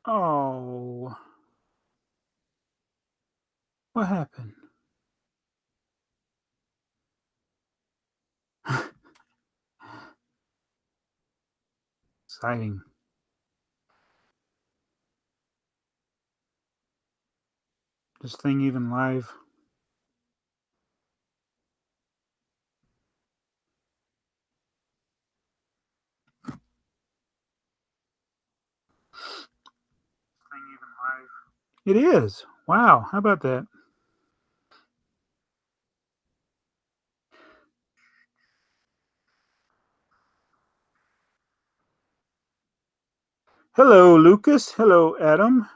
Oh, what happened? Exciting. This thing even live? Thing even live? It is. Wow. How about that? Hello, Lucas. Hello, Adam.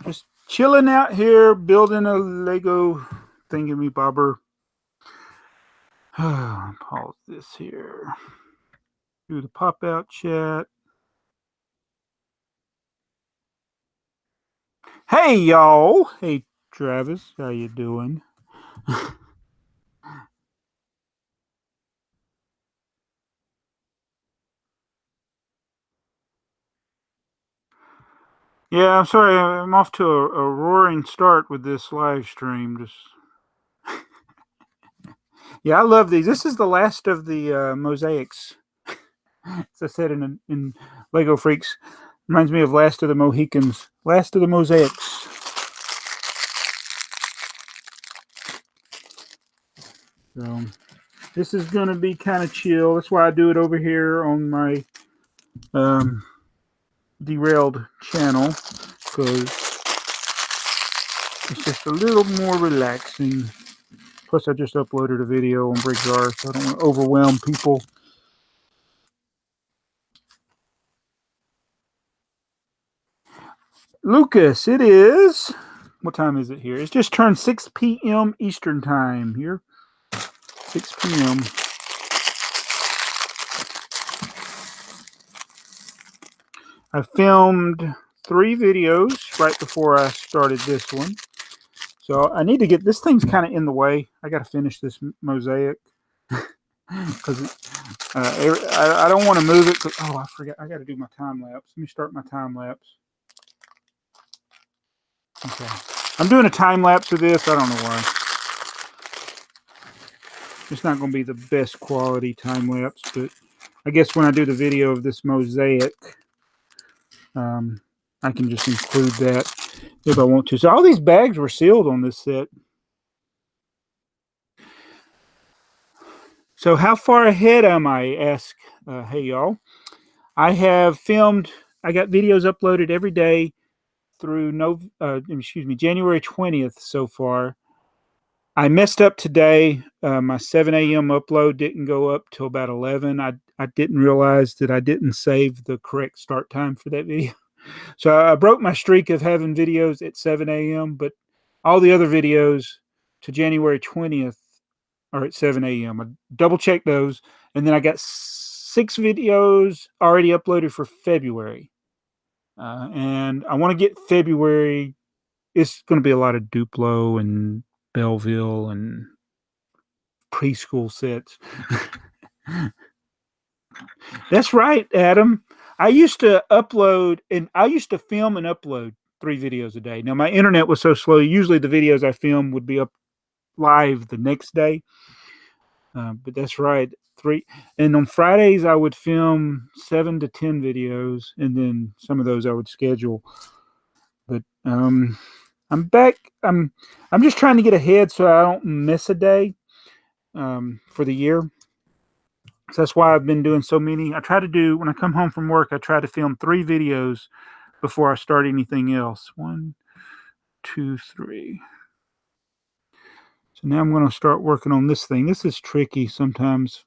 Just chilling out here, building a Lego thingamybobber. Pause this here. Do the pop out chat. Hey, y'all. Hey, Travis. How you doing? Yeah, I'm sorry. I'm off to a roaring start with this live stream. Just yeah, I love these. This is the last of the mosaics. As I said in Lego Freaks, reminds me of Last of the Mohicans, Last of the Mosaics. So this is gonna be kind of chill. That's why I do it over here on my um, derailed channel, because it's just a little more relaxing. Plus, I just uploaded a video on BrickTsar, so I don't want to overwhelm people. Lucas, it is. What time is it here? It's just turned 6 p.m. Eastern time here. 6 p.m. I filmed 3 videos right before I started this one. So I need to get this thing's kind of in the way. I got to finish this mosaic because I don't want to move it. Oh, I forgot. I got to do my time lapse. Let me start my time lapse. Okay. I'm doing a time lapse of this. I don't know why. It's not going to be the best quality time lapse, but I guess when I do the video of this mosaic, I can just include that if I want to. So all these bags were sealed on this set. So how far ahead am I? Ask, hey y'all. I have filmed. I got videos uploaded every day through January 20th so far. I messed up today. My 7 a.m. upload didn't go up till about 11. I didn't realize that I didn't save the correct start time for that video. So I broke my streak of having videos at 7 a.m., but all the other videos to January 20th are at 7 a.m. I double checked those, and then I got 6 videos already uploaded for February. And I want to get February. It's going to be a lot of Duplo and Belleville and preschool sets. That's right, Adam. I used to upload and I used to film and upload 3 videos a day. Now my internet was so slow. Usually the videos I filmed would be up live the next day. But that's right, 3. And on Fridays I would film 7 to 10 videos, and then some of those I would schedule. But I'm back. I'm just trying to get ahead so I don't miss a day for the year. So that's why I've been doing so many. I try to do, when I come home from work, I try to film 3 videos before I start anything else. 1, 2, 3. So now I'm going to start working on this thing. This is tricky sometimes.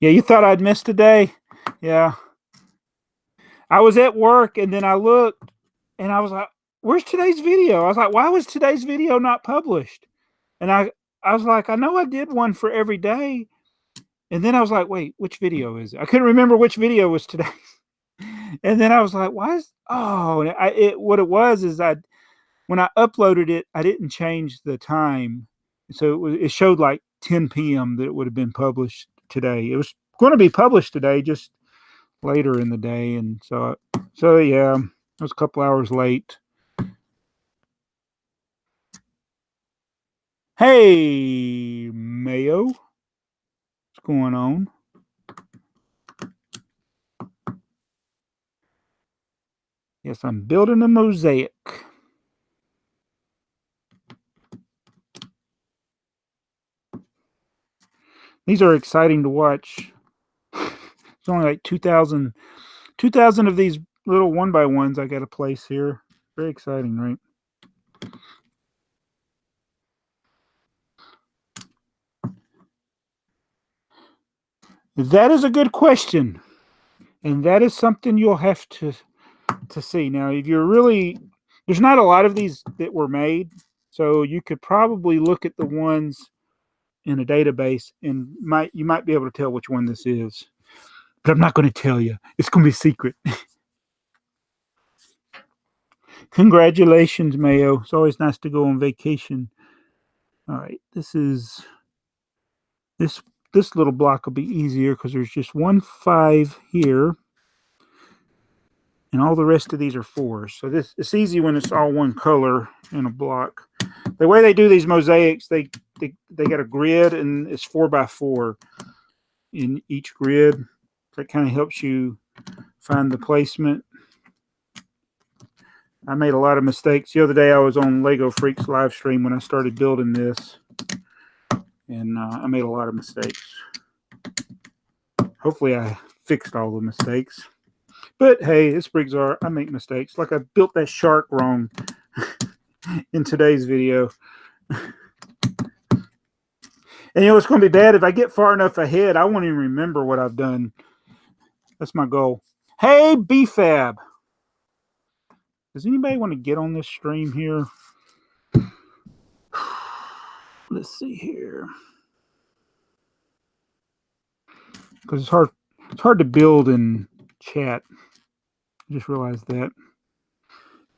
Yeah, you thought I'd missed a day? Yeah. I was at work and then I looked and I was like, where's today's video? I was like, why was today's video not published? And I was like, I know I did one for every day. And then I was like, wait, which video is it? I couldn't remember which video was today. And then I was like, why is, what it was is when I uploaded it, I didn't change the time. So it showed like 10 p.m. that it would have been published today. It was going to be published today, just later in the day, and so yeah, I was a couple hours late. Hey, Mayo, what's going on? Yes, I'm building a mosaic. These are exciting to watch. It's only like 2,000 of these little one by ones I got to place here. Very exciting, right? That is a good question, and that is something you'll have to see. Now, if you're really, there's not a lot of these that were made, so you could probably look at the ones in a database and you might be able to tell which one this is. But I'm not going to tell you. It's going to be secret. Congratulations, Mayo. It's always nice to go on vacation. All right, this this little block will be easier because there's just 1 5 here, and all the rest of these are 4s. So it's easy when it's all one color in a block. The way they do these mosaics, they got a grid, and it's 4 by 4 in each grid. That kind of helps you find the placement. I made a lot of mistakes. The other day I was on Lego Freaks live stream when I started building this, and I made a lot of mistakes. Hopefully I fixed all the mistakes. But hey, it's BrickTsar. I make mistakes. Like I built that shark wrong in today's video. And it's going to be bad if I get far enough ahead, I won't even remember what I've done. That's my goal. Hey, BFAB. Does anybody want to get on this stream here? Let's see here. Because it's hard to build in chat. I just realized that.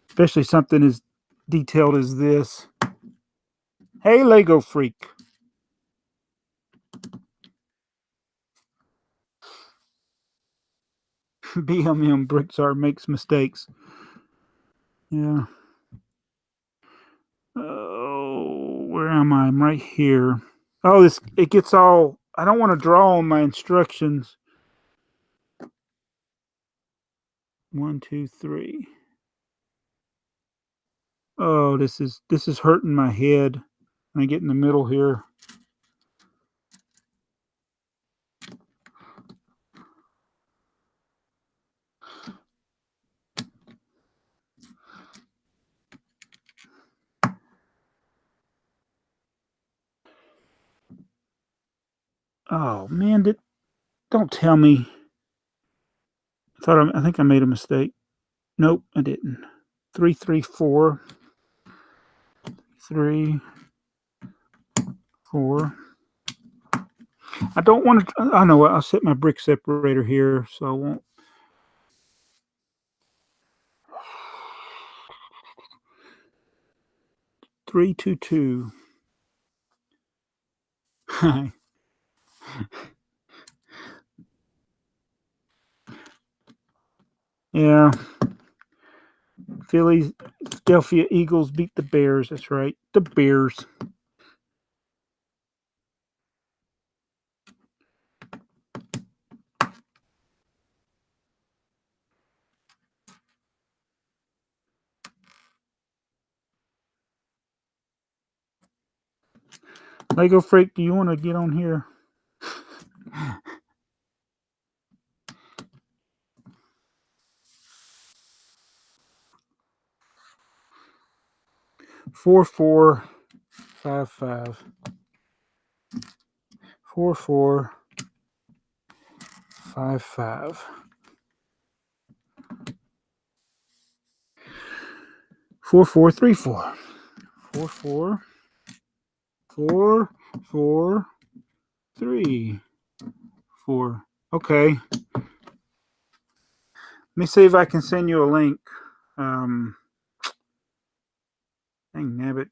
Especially something as detailed as this. Hey, Lego Freak. BrickTsar makes mistakes. Yeah. Oh, where am I? I'm right here. Oh, it gets all. I don't want to draw on my instructions. 1, 2, 3. Oh, this is hurting my head when I get in the middle here. Oh man, don't tell me. I think I made a mistake. Nope, I didn't. 3, 3, 4. 3, 4. I don't want to. I know what. I'll set my brick separator here so I won't. 3, 2, 2. Yeah. Philadelphia Eagles beat the Bears. That's right. The Bears. Lego Freak, do you want to get on here? 4, 4, 5, 5. 4, 4, 5, 5. 4, 4, 3, 4. 4, 4, 4, 4, 3, 4. Okay. Let me see if I can send you a link. Dang nabbit.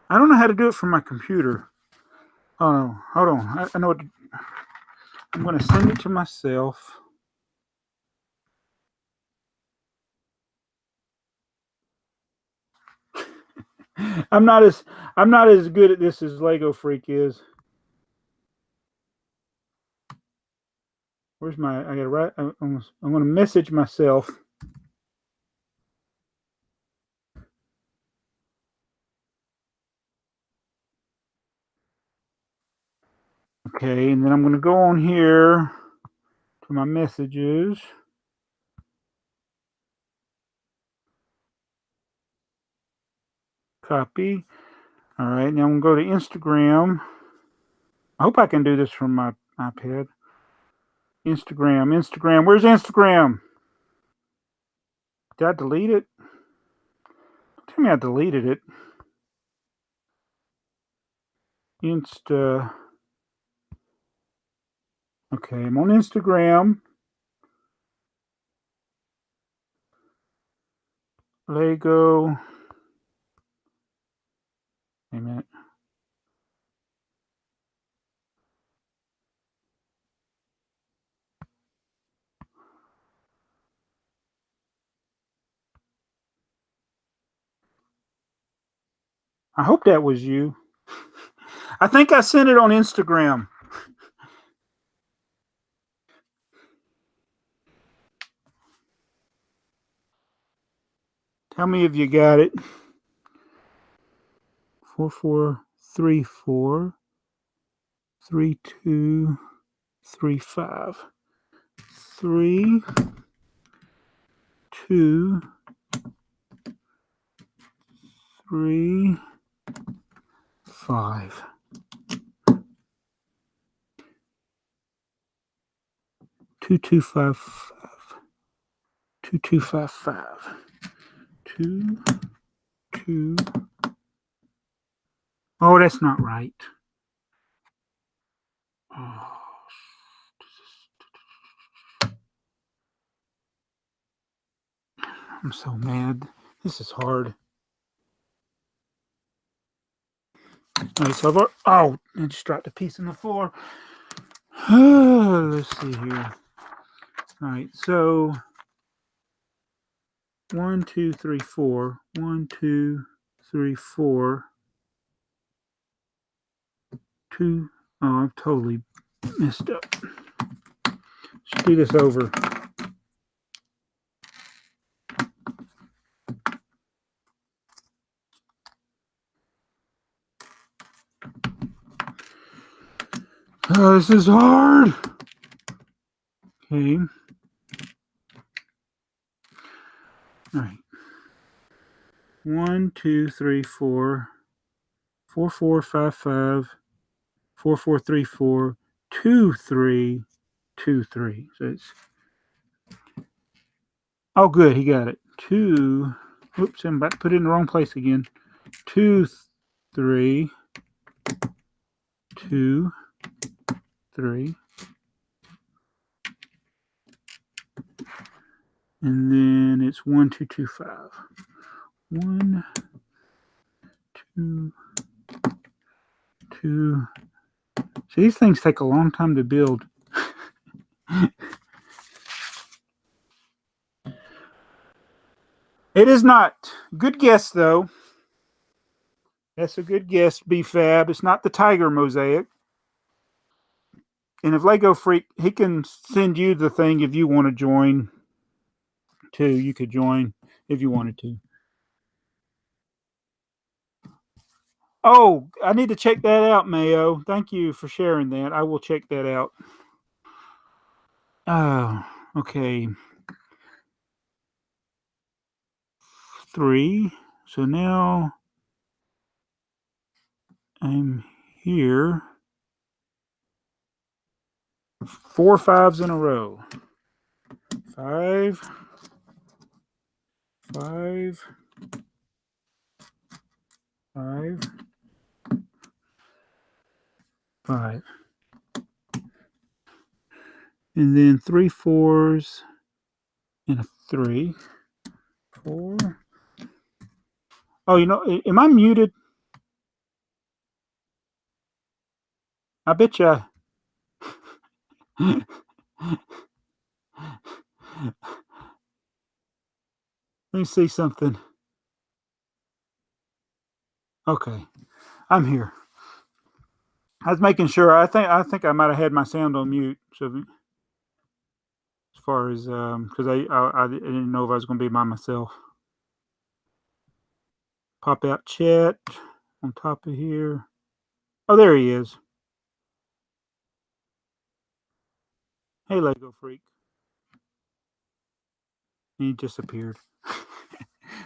I don't know how to do it from my computer. Oh, hold on. I know what. I'm going to send it to myself. I'm not as good at this as Lego Freak is. Where's my? I got to write. I'm going to message myself. Okay, and then I'm going to go on here to my messages. Copy. All right, now I'm going to go to Instagram. I hope I can do this from my iPad. Instagram. Where's Instagram? Did I delete it? Tell me I deleted it. Insta. Okay, I'm on Instagram. Lego. Wait a minute. I hope that was you. I think I sent it on Instagram. Tell me if you got it. 4434 3235 3 2 3 5 2255 2255 2 2. Oh, that's not right. Oh, I'm so mad. This is hard. All right, so I just dropped a piece on the floor. Let's see here. All right, so 1, 2, 3, 4. 1, 2, 3, 4. 2. Oh, I've totally messed up. Let's do this over. Oh, this is hard. Okay. All right. 1, 2, 3, 4. 4, 4, 5, 5. 4, 4, 3, 4. 2, 3. 2, 3. So it's. Oh, good. He got it. 2. Oops, I'm about to put it in the wrong place again. 2, 3. 2, 3. And then it's 1, 2, 2, 5. 1, 2, 2. See, these things take a long time to build. It is not. Good guess, though. That's a good guess, B-Fab. It's not the tiger mosaic. And if Lego Freak, he can send you the thing if you want to join, too. You could join if you wanted to. Oh, I need to check that out, Mayo. Thank you for sharing that. I will check that out. Oh, okay. 3. So now I'm here. 4 5s in a row. 5, 5, 5, 5. And then 3 4s and a 3. 4. Oh, am I muted? I bet you. Let me see something. Okay, I'm here. I was making sure. I think I might have had my sound on mute. So as far as because I didn't know if I was going to be by myself. Pop out chat on top of here. Oh, there he is. Hey, Lego freak. He disappeared.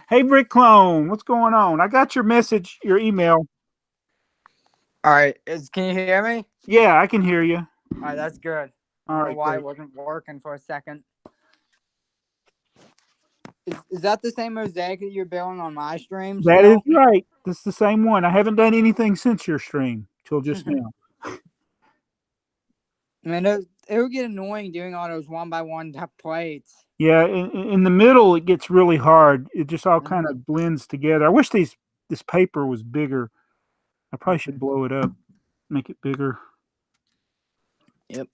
Hey, Brick Clone, what's going on? I got your message, your email. All right, can you hear me? Yeah, I can hear you. All right, that's good. I don't know why it wasn't working for a second. Is that the same mosaic that you're building on my stream? That is right. That's the same one. I haven't done anything since your stream till just now. I mean, it would get annoying doing all those 1x1 plates. Yeah, in the middle it gets really hard. It just all kind of blends together. I wish this paper was bigger. I probably should blow it up, make it bigger. Yep.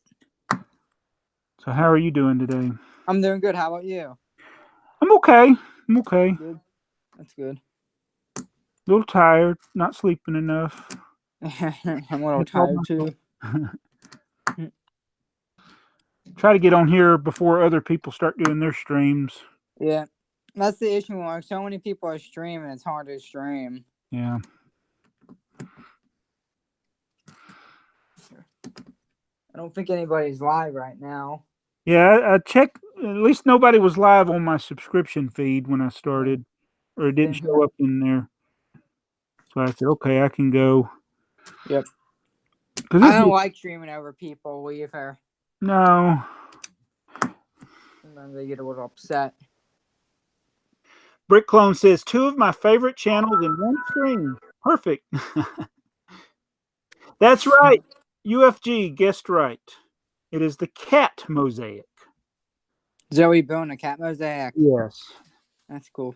So how are you doing today? I'm doing good. How about you? I'm okay. I'm okay. Good. That's good. A little tired, not sleeping enough. I'm a little tired too. Try to get on here before other people start doing their streams. Yeah, that's the issue. Like, so many people are streaming, it's hard to stream. Yeah. I don't think anybody's live right now. Yeah, I checked. At least nobody was live on my subscription feed when I started, or it didn't show up in there. So I said, okay, I can go. Yep. I don't like streaming over people either. No. Sometimes they get a little upset. Brick Clone says 2 of my favorite channels in one stream. Perfect. That's right. UFG guessed right. It is the cat mosaic. Zoe building a cat mosaic. Yes. That's cool.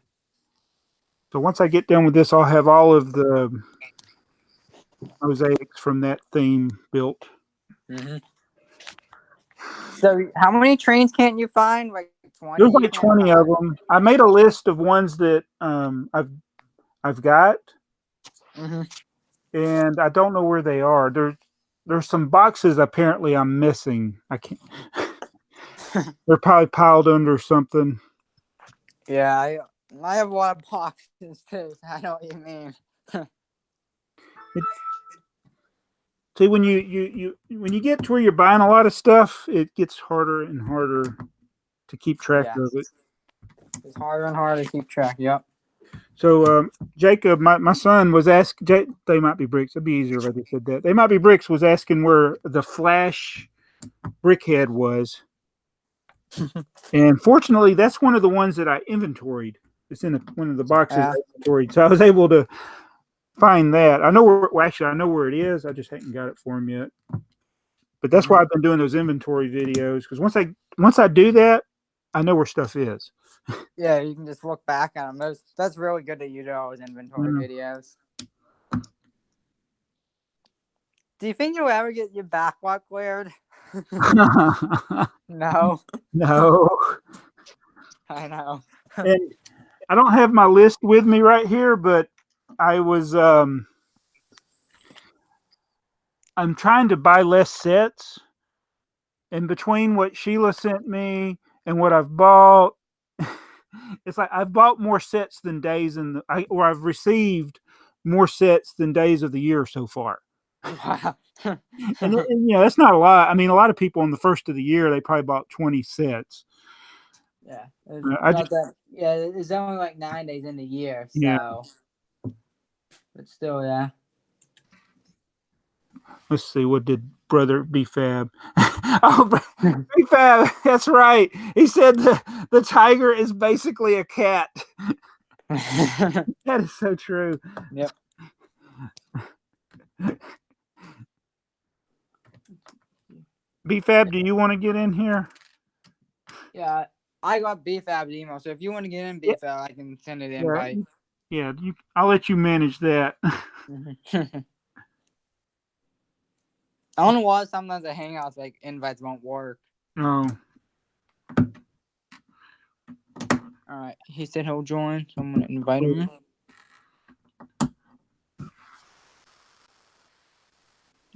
So once I get done with this, I'll have all of the mosaics from that theme built. So how many trains can't you find? Like 20? There's like 20 of them. I made a list of ones that I've got, and I don't know where they are. There's some boxes apparently I'm missing. I can't. They're probably piled under something. Yeah, I have a lot of boxes too. So I know what you mean. See, when you get to where you're buying a lot of stuff, it gets harder and harder to keep track of it. It's harder and harder to keep track. Yep. So Jacob, my son was asking. TheyMightBeBricks. It'd be easier if I just said that. TheyMightBeBricks was asking where the Flash brickhead was, and fortunately, that's one of the ones that I inventoried. It's in one of the boxes I inventoried, so I was able to find that. I know where it is. I just haven't got it for him yet. But that's why I've been doing those inventory videos, because once I do that, I know where stuff is. Yeah, you can just look back at them. That's really good that you do all those inventory videos. Do you think you'll ever get your backlog cleared? No. No. I know. And I don't have my list with me right here, but I was I'm trying to buy less sets. And between what Sheila sent me and what I've bought, it's like I've bought more sets than days or I've received more sets than days of the year so far. And that's not a lot. I mean, a lot of people on the first of the year, they probably bought 20 sets. Yeah. It's only like 9 days in the year. So, yeah. But still, yeah. Let's see, what did Brother BFab? Oh, BFab, that's right. He said the tiger is basically a cat. That is so true. Yep. BFab, do you want to get in here? Yeah, I got BFab's email, so if you want to get in BFab, I can send it an invite. Yeah, I'll let you manage that. I don't know why sometimes at Hangouts like invites won't work. Oh. All right, he said he'll join, so I'm gonna invite him.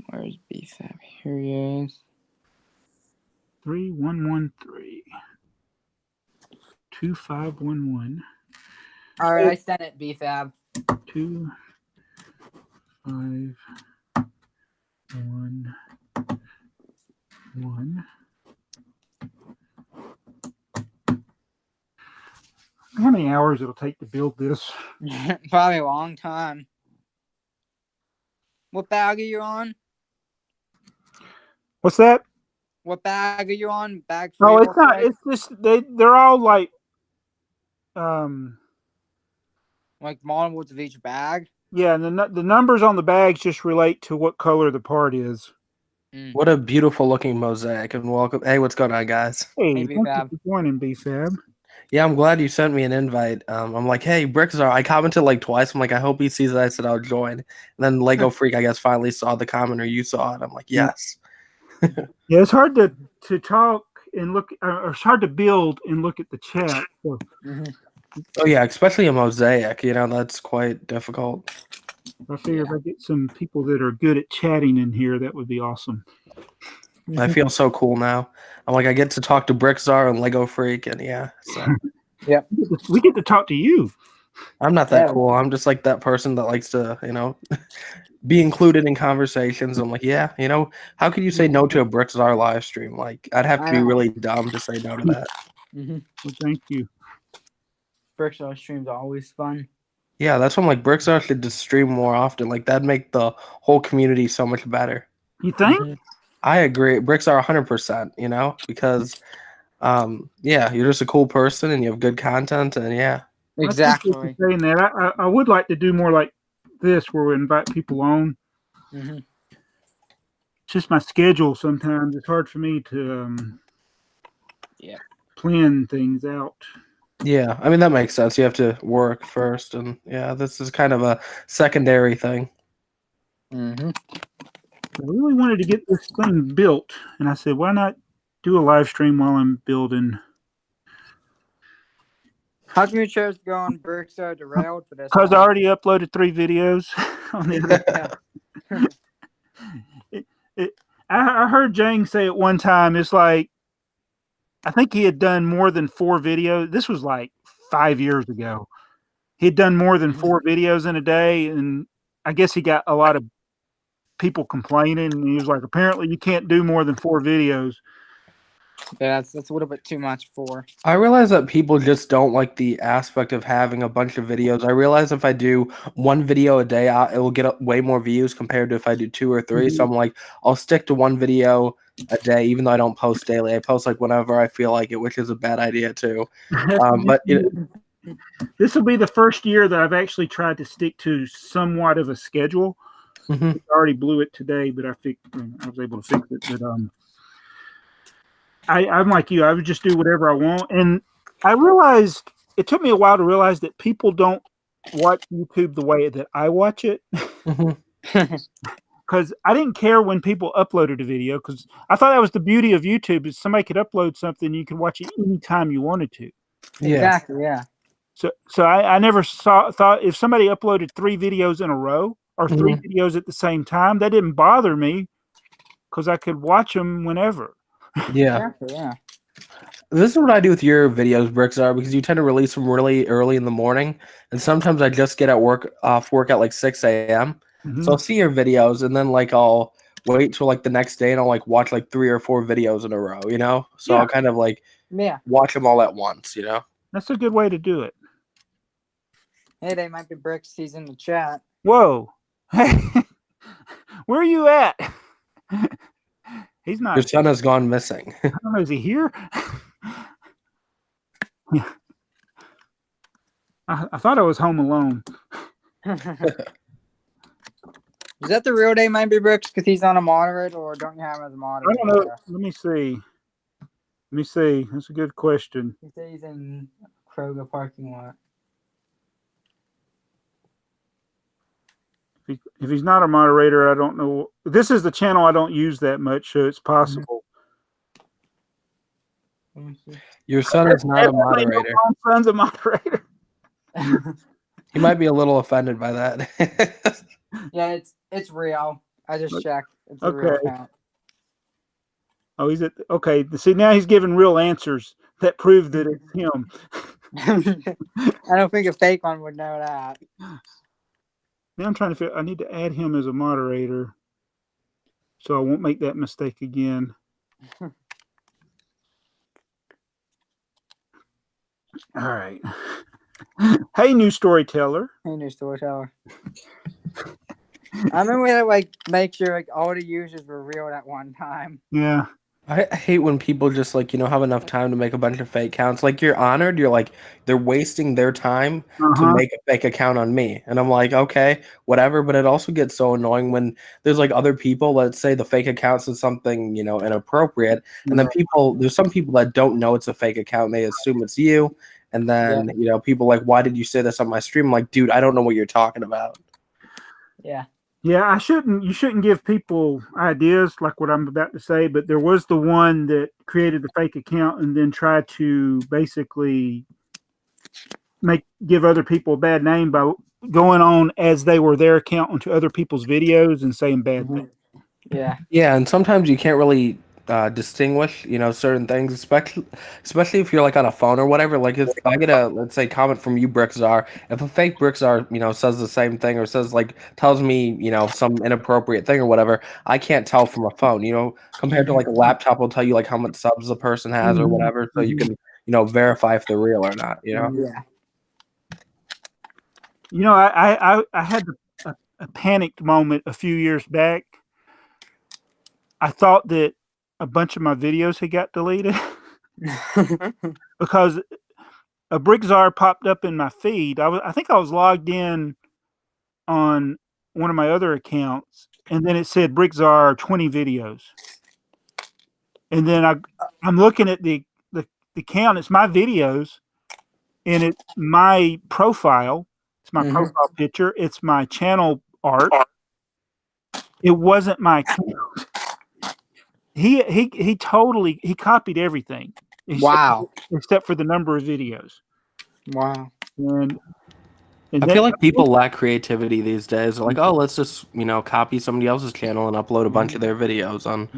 Where's BFAB? Here he is. 3113 2511. All right, I sent it, BFAB. 2511. How many hours it'll take to build this? Probably a long time. What bag are you on? What's that? What bag are you on? Bag 3? No, it's not. It's just they're all like multiples of each bag. Yeah, and the numbers on the bags just relate to what color the part is. What a beautiful looking mosaic, and welcome. Hey, what's going on, guys? Hey, Hey, thank you BFAB. for joining, BFAB. Yeah, I'm glad you sent me an invite. I'm like, hey, BrickTsar. I commented like twice. I'm like, I hope he sees that. I said I'll join. And then Lego Freak, I guess, finally saw the comment, or you saw it. I'm like, yes. Yeah, it's hard to talk and look, or it's hard to build and look at the chat. So. Oh yeah, especially a mosaic. You know, that's quite difficult. I figure if I get some people that are good at chatting in here, that would be awesome. I feel so cool now. I'm like, I get to talk to BrickTsar and Lego Freak, and yeah. So. Yep. We get to talk to you. I'm not that cool. I'm just like that person that likes to, be included in conversations. I'm like, yeah, how could you say no to a BrickTsar live stream? Like, I'd have to be really dumb to say no to that. Well, thank you. BrickTsar streams are always fun. Yeah, that's when like BrickTsar should just stream more often. Like that'd make the whole community so much better. You think? I agree. BrickTsar 100%, because yeah, you're just a cool person and you have good content, and yeah. Exactly. I appreciate you saying that. I would like to do more like this where we invite people on. It's just my schedule sometimes. It's hard for me to plan things out. Yeah, I mean, that makes sense. You have to work first, and yeah, this is kind of a secondary thing. I really wanted to get this thing built, and I said, why not do a live stream while I'm building? How come your chairs go on BrickTsar derailed for this? Because I already uploaded 3 videos on it. I heard Jang say at one time, it's like, I think he had done more than 4 videos. This was like 5 years ago. He'd done more than 4 videos in a day, and I guess he got a lot of people complaining. And he was like, apparently you can't do more than 4 videos. Yeah, that's a little bit too much for. I realize that people just don't like the aspect of having a bunch of videos. I realize if I do 1 video a day, it will get way more views compared to if I do 2 or 3. So I'm like, I'll stick to 1 video a day, even though I don't post daily. I post like whenever I feel like it, which is a bad idea too. But this will be the first year that I've actually tried to stick to somewhat of a schedule. I already blew it today, but I was able to fix it. But I'm like you. I would just do whatever I want. And I realized, it took me a while to realize that people don't watch YouTube the way that I watch it. Because I didn't care when people uploaded a video, because I thought that was the beauty of YouTube, is somebody could upload something, you could watch it anytime you wanted to. Exactly, yeah. So I never thought if somebody uploaded 3 videos in a row or 3 videos at the same time, that didn't bother me because I could watch them whenever. Yeah. Exactly, yeah. This is what I do with your videos, BrickTsar, because you tend to release them really early in the morning, and sometimes I just get off work at like 6 a.m. So I'll see your videos, and then like I'll wait till like the next day, and I'll like watch like 3 or 4 videos in a row, So I'll kind of like watch them all at once, That's a good way to do it. Hey, TheyMightBeBricks. He's in the chat. Whoa. Hey, where are you at? He's not. Your son has gone missing. I don't know, is he here? Yeah. I thought I was home alone. Is that the real TheyMightBeBricks because he's on a moderator, or don't you have him as a moderator? I don't know. Let me see. That's a good question. He says he's in Kroger parking lot. If he's not a moderator, I don't know. This is the channel I don't use that much, so it's possible. Your son is not a moderator. My son's a moderator. He might be a little offended by that. Yeah, it's real. I just checked. It's a Okay. real account. Oh, he's okay. See, now he's giving real answers that prove that it's him. I don't think a fake one would know that. Now I'm trying to figure. I need to add him as a moderator, so I won't make that mistake again. All right. Hey, new storyteller. Hey, new storyteller. I remember we had to like make sure like all the users were real at one time. Yeah. I hate when people just like, have enough time to make a bunch of fake accounts. Like you're honored, you're like, they're wasting their time to make a fake account on me. And I'm like, okay, whatever. But it also gets so annoying when there's like other people, let's say the fake account says something, inappropriate. And then there's some people that don't know it's a fake account and they assume it's you. And then, people like, why did you say this on my stream? I'm like, dude, I don't know what you're talking about. Yeah. Yeah, you shouldn't give people ideas like what I'm about to say, but there was the one that created the fake account and then tried to basically give other people a bad name by going on as they were their account onto other people's videos and saying bad things. Yeah. Yeah, and sometimes you can't really distinguish, certain things, especially if you're like on a phone or whatever. Like if I get a, let's say, comment from you, BrickTsar, if a fake BrickTsar, says the same thing or tells me, some inappropriate thing or whatever, I can't tell from a phone, compared to like a laptop will tell you like how much subs the person has or whatever, so you can, verify if they're real or not, Yeah. I had a panicked moment a few years back. I thought that a bunch of my videos had got deleted because a BrickTsar popped up in my feed. I think I was logged in on one of my other accounts, and then it said BrickTsar 20 videos. And then I'm looking at the count. It's my videos, and it's my profile. It's my profile picture. It's my channel art. It wasn't my account. He totally copied everything. Wow. Except for the number of videos. Wow. And I feel like people lack creativity these days. They're like, oh, let's just, copy somebody else's channel and upload a bunch of their videos on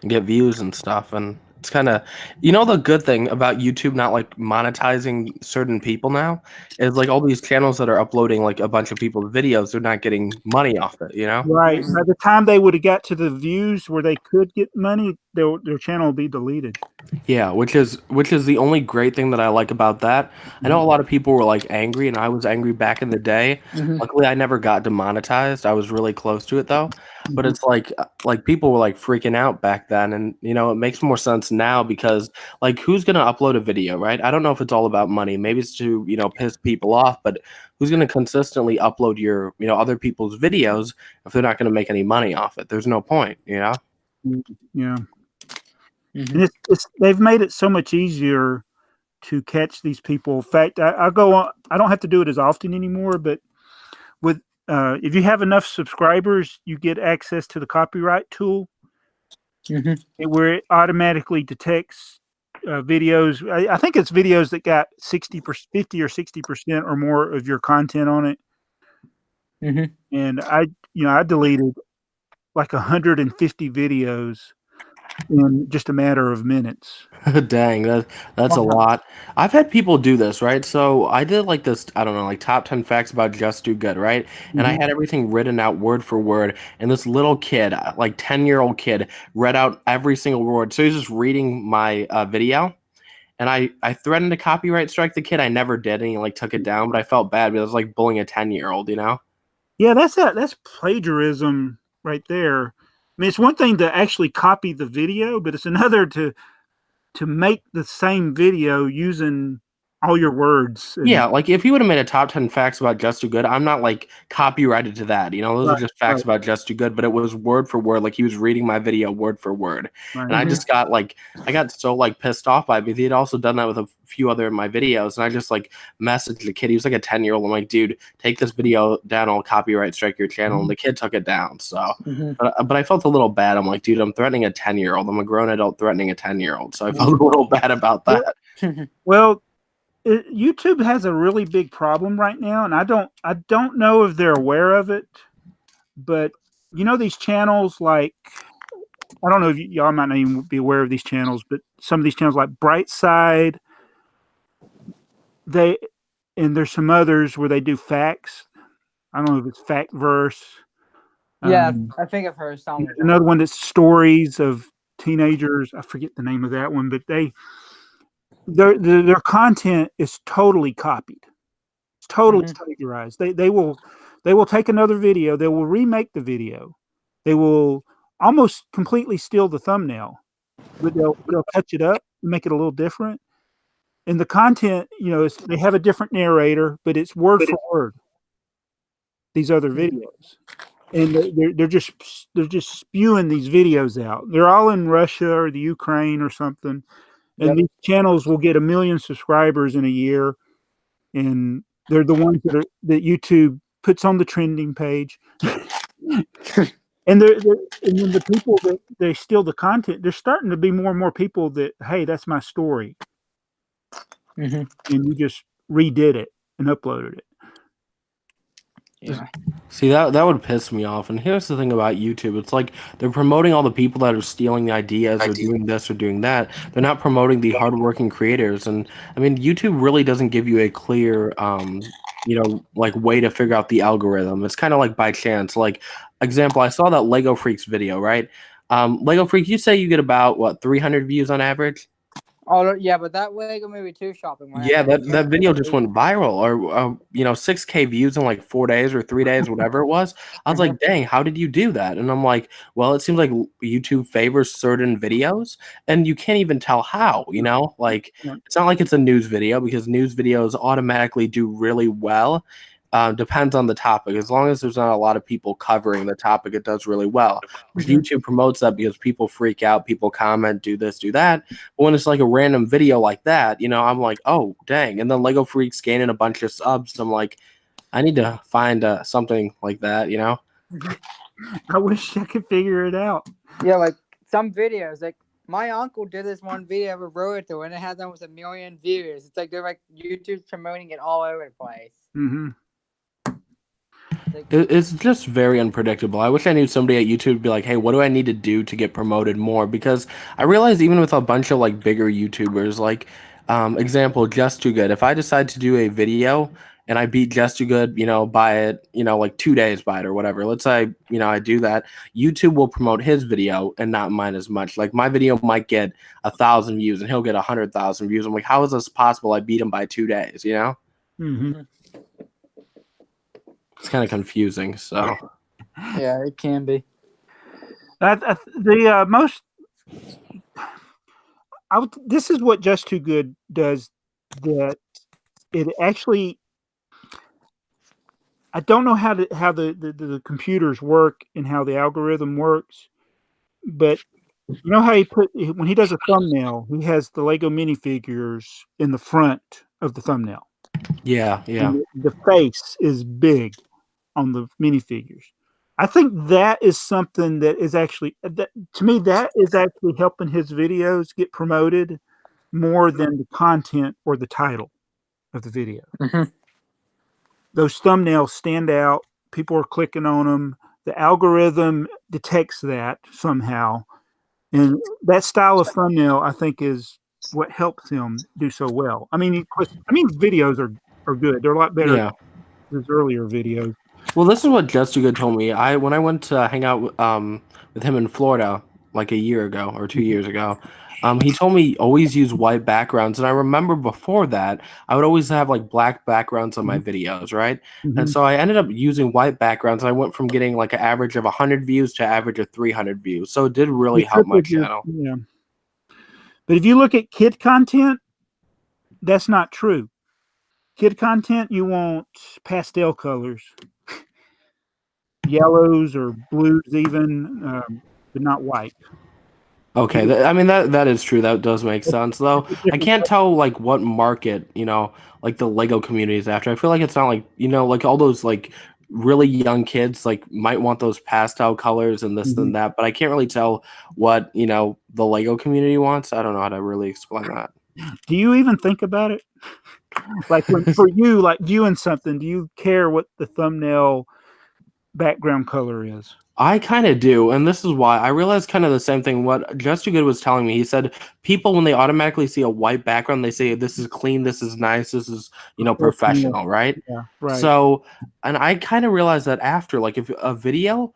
and get views and stuff. And it's kind of, the good thing about YouTube not like monetizing certain people now is like all these channels that are uploading like a bunch of people's videos, they're not getting money off it, Right. By the time they would have got to the views where they could get money, their channel will be deleted. Yeah, which is the only great thing that I like about that. I know a lot of people were like angry, and I was angry back in the day. Luckily, I never got demonetized. I was really close to it though. But it's like people were like freaking out back then, and it makes more sense now because like who's gonna upload a video, right? I don't know if it's all about money. Maybe it's to piss people off, but who's gonna consistently upload your other people's videos if they're not gonna make any money off it? There's no point, Yeah. And they've made it so much easier to catch these people. In fact, I go on. I don't have to do it as often anymore, but with if you have enough subscribers, you get access to the copyright tool, where it automatically detects videos. I think it's videos that got 50 or 60% or more of your content on it. And I deleted like 150 videos in just a matter of minutes. Dang, that's a lot. I've had people do this, right? So I did like this, I don't know, like top 10 facts about Just Do Good, right? And I had everything written out word for word. And this little kid, like 10-year-old kid, read out every single word. So he's just reading my video. And I threatened to copyright strike the kid. I never did, and he like took it down, but I felt bad because I was like bullying a 10-year-old, Yeah, that's plagiarism right there. I mean, it's one thing to actually copy the video, but it's another to make the same video using all your words. Yeah, like if you would have made a top 10 facts about Just Too Good, I'm not like copyrighted to that. You know, those are just facts about Just Too Good, but it was word for word. Like he was reading my video word for word. And I just got like, I got so like pissed off by it because he had also done that with a few other of my videos. And I just like messaged the kid. He was like a 10-year-old. I'm like, dude, take this video down. I'll copyright strike your channel. And the kid took it down. So, but I felt a little bad. I'm like, dude, I'm threatening a 10-year-old. I'm a grown adult threatening a 10-year-old. So I felt a little bad about that. Well, YouTube has a really big problem right now, and I don't know if they're aware of it, but you know these channels like, I don't know if y'all might not even be aware of these channels, but some of these channels like BrickTsar, and there's some others where they do facts. I don't know if it's Fact Verse. Yeah, I think I've heard some. Another one that's stories of teenagers. I forget the name of that one, but their content is totally copied. It's totally plagiarized. They will take another video. They will remake the video. They will almost completely steal the thumbnail, but they'll touch it up and make it a little different. And the content, you know, they have a different narrator, but it's word for word. These other videos, and they're just spewing these videos out. They're all in Russia or the Ukraine or something. And these channels will get 1 million subscribers in a year, and they're the ones that YouTube puts on the trending page. And then the people that they steal the content, there's starting to be more and more people that, hey, that's my story, and you just redid it and uploaded it. Yeah. See, that would piss me off. And here's the thing about YouTube. It's like they're promoting all the people that are stealing the ideas or doing this or doing that. They're not promoting the hardworking creators. And I mean, YouTube really doesn't give you a clear, you know, like way to figure out the algorithm. It's kind of like by chance. Like, example, I saw that Lego Freaks video, right? Lego Freak, you say you get about, what, 300 views on average? Oh yeah, but that Lego Movie 2 shopping. Yeah, that video just went viral, or you know, 6K views in like 4 days or 3 days, whatever it was. I was like, dang, how did you do that? And I'm like, well, it seems like YouTube favors certain videos, and you can't even tell how. You know, like it's not like it's a news video because news videos automatically do really well. Depends on the topic. As long as there's not a lot of people covering the topic, it does really well. YouTube promotes that because people freak out, people comment, do this, do that. But when it's like a random video like that, you know, I'm like, oh, dang. And then Lego Freaks gaining a bunch of subs. I'm like, I need to find something like that, you know? I wish I could figure it out. Yeah, like some videos, like my uncle did this one video of a Roto, and it has almost 1 million views. It's like they're like YouTube's promoting it all over the place. It's just very unpredictable. I wish I knew somebody at YouTube would be like, hey, what do I need to do to get promoted more? Because I realize even with a bunch of like bigger YouTubers, like example, Just Too Good, if I decide to do a video and I beat Just Too Good, you know, by it, you know, like 2 days by it or whatever, let's say, you know, I do that, YouTube will promote his video and not mine as much. Like my video might get 1,000 views and he'll get 100,000 views. I'm like, how is this possible? I beat him by 2 days, you know? It's kind of confusing, so. Yeah, it can be. This is what Just Too Good does. That it actually, I don't know how the computers work and how the algorithm works, but you know how when he does a thumbnail, he has the Lego minifigures in the front of the thumbnail. Yeah. And the face is big on the minifigures. I think that is something that is actually, to me, that is actually helping his videos get promoted more than the content or the title of the video. Those thumbnails stand out. People are clicking on them. The algorithm detects that somehow. And that style of thumbnail, I think, is what helps him do so well. I mean, videos are good. They're a lot better than his earlier videos. Well, this is what Just Too Good told me. When I went to hang out with him in Florida like a year ago or 2 years ago, he told me always use white backgrounds. And I remember before that, I would always have like black backgrounds on my videos, right? And so I ended up using white backgrounds. I went from getting like an average of 100 views to average of 300 views. So it did really help my channel. Yeah. But if you look at kid content, that's not true. Kid content, you want pastel colors, yellows or blues, even, but not white. Okay, I mean that is true. That does make sense, though. It's a I different. can't tell like what market, like the Lego community is after. I feel like it's not like, like all those like really young kids like might want those pastel colors and this Mhm. and that, but I can't really tell what, the Lego community wants. I don't know how to really explain that. Do you even think about it? Like when for you, like viewing something, do you care what the thumbnail background color is? I kind of do, and this is why I realized kind of the same thing. What Just Too Good was telling me, he said people when they automatically see a white background, they say this is clean, this is nice, this is Professional. professional, right? Yeah, right. So, and I kind of realized that after, like, if a video,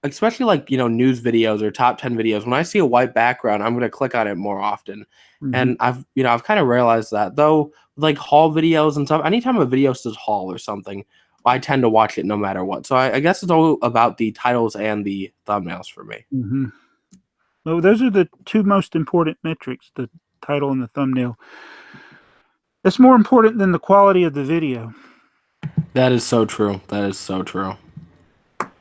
especially like news videos or top 10 videos, when I see a white background, I'm gonna click on it more often. Mhm. And I've kind of realized that though, like haul videos and stuff. Anytime a video says haul or something, I tend to watch it no matter what. So I guess it's all about the titles and the thumbnails for me. Mhm. Well, those are the two most important metrics, the title and the thumbnail. It's more important than the quality of the video. That is so true. That is so true.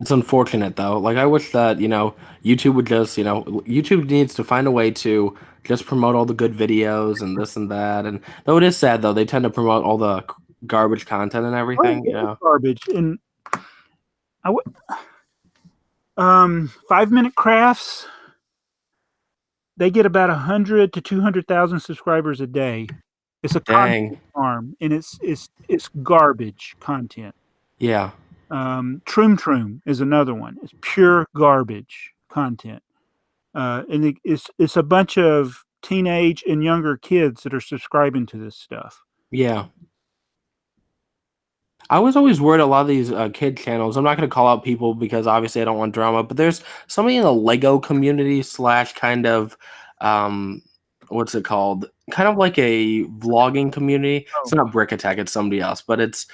It's unfortunate though. Like I wish that, YouTube would just, YouTube needs to find a way to just promote all the good videos and this and that. And though it is sad though, they tend to promote all the garbage content and Oh, everything, it is garbage. And I 5-minute crafts, they get about 100 to 200,000 subscribers a day. It's a Dang. content farm, and it's garbage content. Yeah. Troom is another one. It's pure garbage content, and it's a bunch of teenage and younger kids that are subscribing to this stuff. Yeah. I was always worried a lot of these kid channels. I'm not going to call out people because obviously I don't want drama, but there's somebody in the Lego community slash kind of, um, what's it called? Kind of like a vlogging community. It's Oh, not Brick Attack, it's somebody else, but it's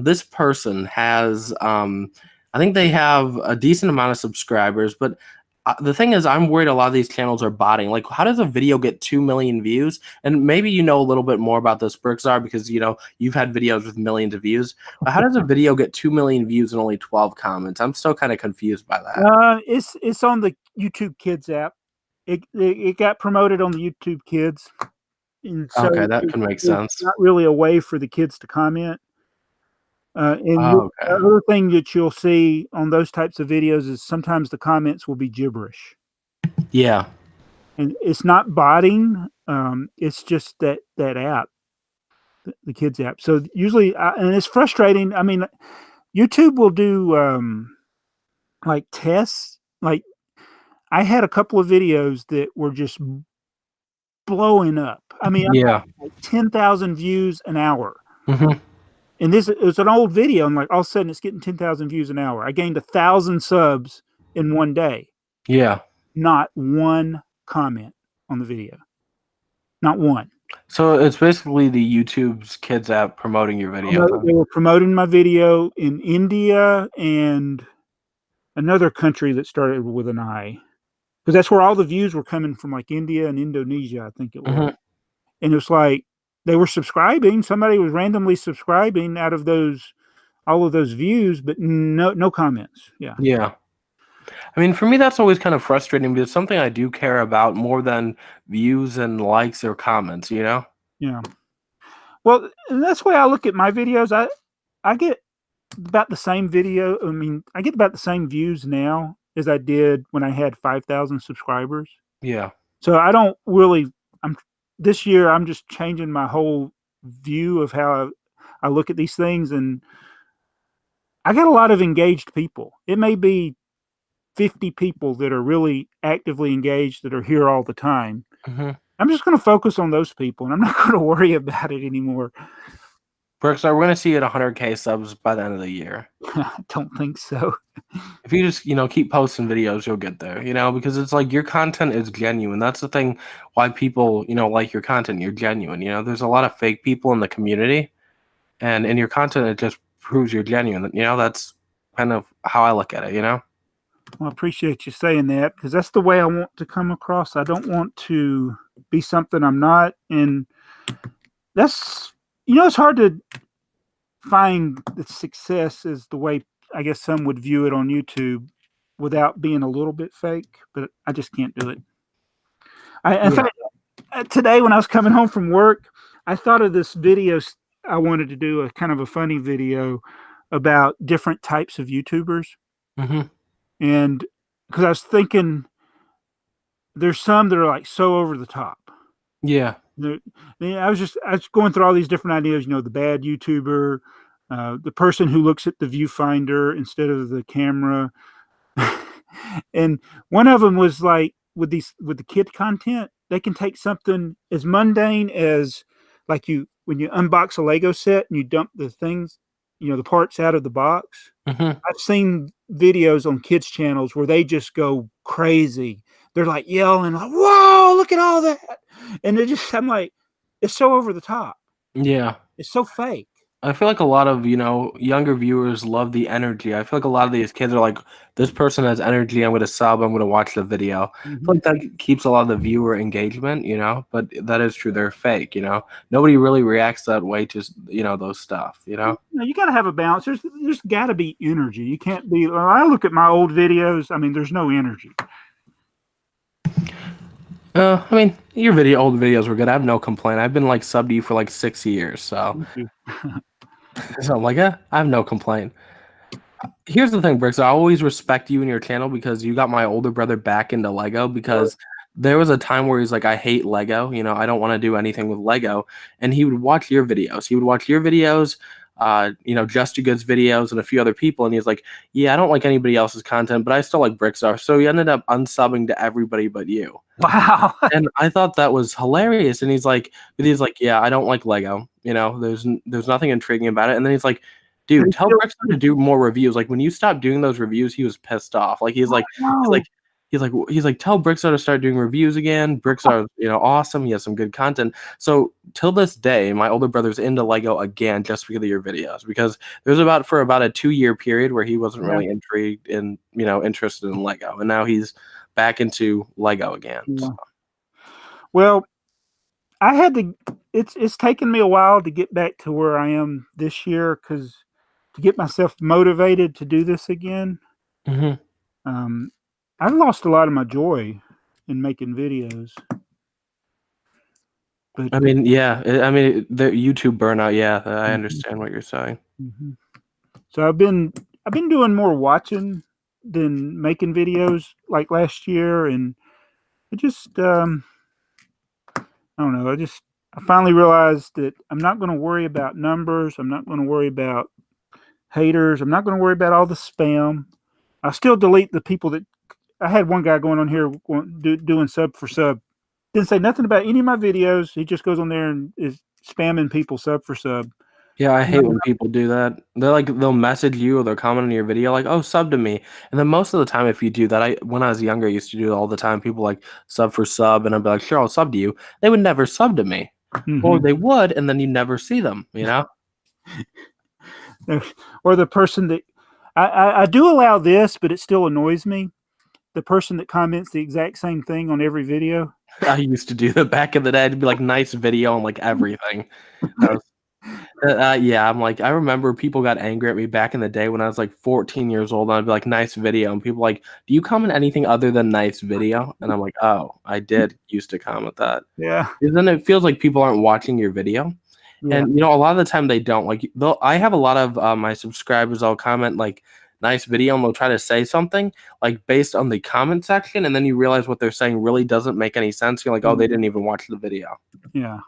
this person has, I think they have a decent amount of subscribers, but the thing is, I'm worried a lot of these channels are botting. Like, how does a video get 2 million views? And maybe you know a little bit more about this, BrickTsar, because you've had videos with millions of views. But how does a video get 2 million views and only 12 comments? I'm still kind of confused by that. it's on the YouTube Kids app. It got promoted on the YouTube Kids, and so Okay, that could make it's sense. not really a way for the kids to comment. And the Okay. other thing that you'll see on those types of videos is sometimes the comments will be gibberish, Yeah. and it's not botting. It's just that app, the kids app. So usually, and it's frustrating. I mean, YouTube will do like tests. Like I had a couple of videos that were just blowing up. I mean, I got Yeah. like 10,000 views an hour. Hmm. And this it was an old video. I'm like, all of a sudden, it's getting 10,000 views an hour. I gained 1,000 subs in one day. Yeah. Not one comment on the video. Not one. So it's basically the YouTube's kids app promoting your video then. They were promoting my video in India and another country that started with an I, because that's where all the views were coming from, like India and Indonesia, I think it was. Hmm. And it was like they were subscribing. Somebody was randomly subscribing out of all of those views, but no comments. Yeah. Yeah. I mean, for me, that's always kind of frustrating because it's something I do care about more than views and likes or comments, you know? Yeah. Well, and that's the way I look at my videos. I get about the same video. I mean, I get about the same views now as I did when I had 5,000 subscribers. Yeah. So I don't really. I'm this year. I'm just changing my whole view of how I look at these things, and I got a lot of engaged people. It may be 50 people that are really actively engaged that are here all the time. Hmm. I'm just going to focus on those people, and I'm not going to worry about it anymore. BrickTsar, we're gonna see you at 100K subs by the end of the year. I don't think so. If you just keep posting videos, you'll get there. Because it's like your content is genuine. That's the thing why people like your content. You're genuine. There's a lot of fake people in the community, and in your content, it just proves you're genuine. That's kind of how I look at it. Well, I appreciate you saying that, because that's the way I want to come across. I don't want to be something I'm not. And that's, it's hard to find that success is the way I guess some would view it on YouTube without being a little bit fake, but I just can't do it. In Yeah. fact, today when I was coming home from work, I thought of this video. I wanted to do a kind of a funny video about different types of YouTubers. Mm-hmm. And because I was thinking there's some that are like so over the top. Yeah. I was going through all these different ideas, the bad YouTuber, the person who looks at the viewfinder instead of the camera. And one of them was like with the kid content, they can take something as mundane as like when you unbox a Lego set and you dump the things, the parts out of the box. Mm-hmm. I've seen videos on kids' channels where they just go crazy. They're like yelling, like, "Whoa, look at all that." And I'm like, it's so over the top. Yeah. It's so fake. I feel like a lot of, younger viewers love the energy. I feel like a lot of these kids are like, this person has energy, I'm going to sub, I'm going to watch the video. I feel like that keeps a lot of the viewer engagement, but that is true. They're fake, Nobody really reacts that way to, those stuff, You got to have a balance. There's got to be energy. You can't be, when I look at my old videos, I mean, there's no energy. I mean, your old videos were good. I have no complaint. I've been like subbed to you for like 6 years, so so I'm like, I have no complaint. Here's the thing, Bricks. I always respect you and your channel because you got my older brother back into Lego because there was a time where he's like, I hate Lego. I don't want to do anything with Lego. And he would watch your videos. Just Do Good's videos and a few other people. And he's like, yeah, I don't like anybody else's content, but I still like BrickTsar. So he ended up unsubbing to everybody but you. Wow. And I thought that was hilarious. And he's like, yeah, I don't like Lego. There's nothing intriguing about it. And then he's like, dude, tell BrickTsar to do more reviews. Like when you stopped doing those reviews, he was pissed off. Like he's like, tell BrickTsar to start doing reviews again. BrickTsar, awesome. He has some good content. So till this day, my older brother's into Lego again just because of your videos. Because there's about a 2-year period where he wasn't really intrigued in, interested in Lego, and now he's back into Lego again. Yeah. So. Well, I had to. It's taken me a while to get back to where I am this year because to get myself motivated to do this again. Mm-hmm. I've lost a lot of my joy in making videos. But I mean, yeah. I mean, the YouTube burnout. Yeah, I understand what you're saying. Mm-hmm. So I've been doing more watching than making videos like last year, and it just I don't know. I finally realized that I'm not going to worry about numbers. I'm not going to worry about haters. I'm not going to worry about all the spam. I still delete the people that I had one guy going on here doing sub for sub. Didn't say nothing about any of my videos. He just goes on there and is spamming people sub for sub. Yeah, I hate when people do that. They'll message you or they'll comment on your video like, "Oh, sub to me." And then most of the time, if you do that, when I was younger, I used to do it all the time. People like sub for sub, and I'd be like, "Sure, I'll sub to you." They would never sub to me, or they would, and then you never see them. Or the person that I do allow this, but it still annoys me. The person that comments the exact same thing on every video. I used to do that back in the day. It'd be like nice video on like everything. Yeah, I'm like, I remember people got angry at me back in the day when I was like 14 years old, and I'd be like, nice video. And people like, do you comment anything other than nice video? And I'm like, oh, I did used to comment that. Yeah. Because then it feels like people aren't watching your video. Yeah. And, a lot of the time they don't. Like, I have a lot of my subscribers, I'll comment like, nice video, and they'll try to say something like based on the comment section, and then you realize what they're saying really doesn't make any sense. You're like, oh, they didn't even watch the video. Yeah.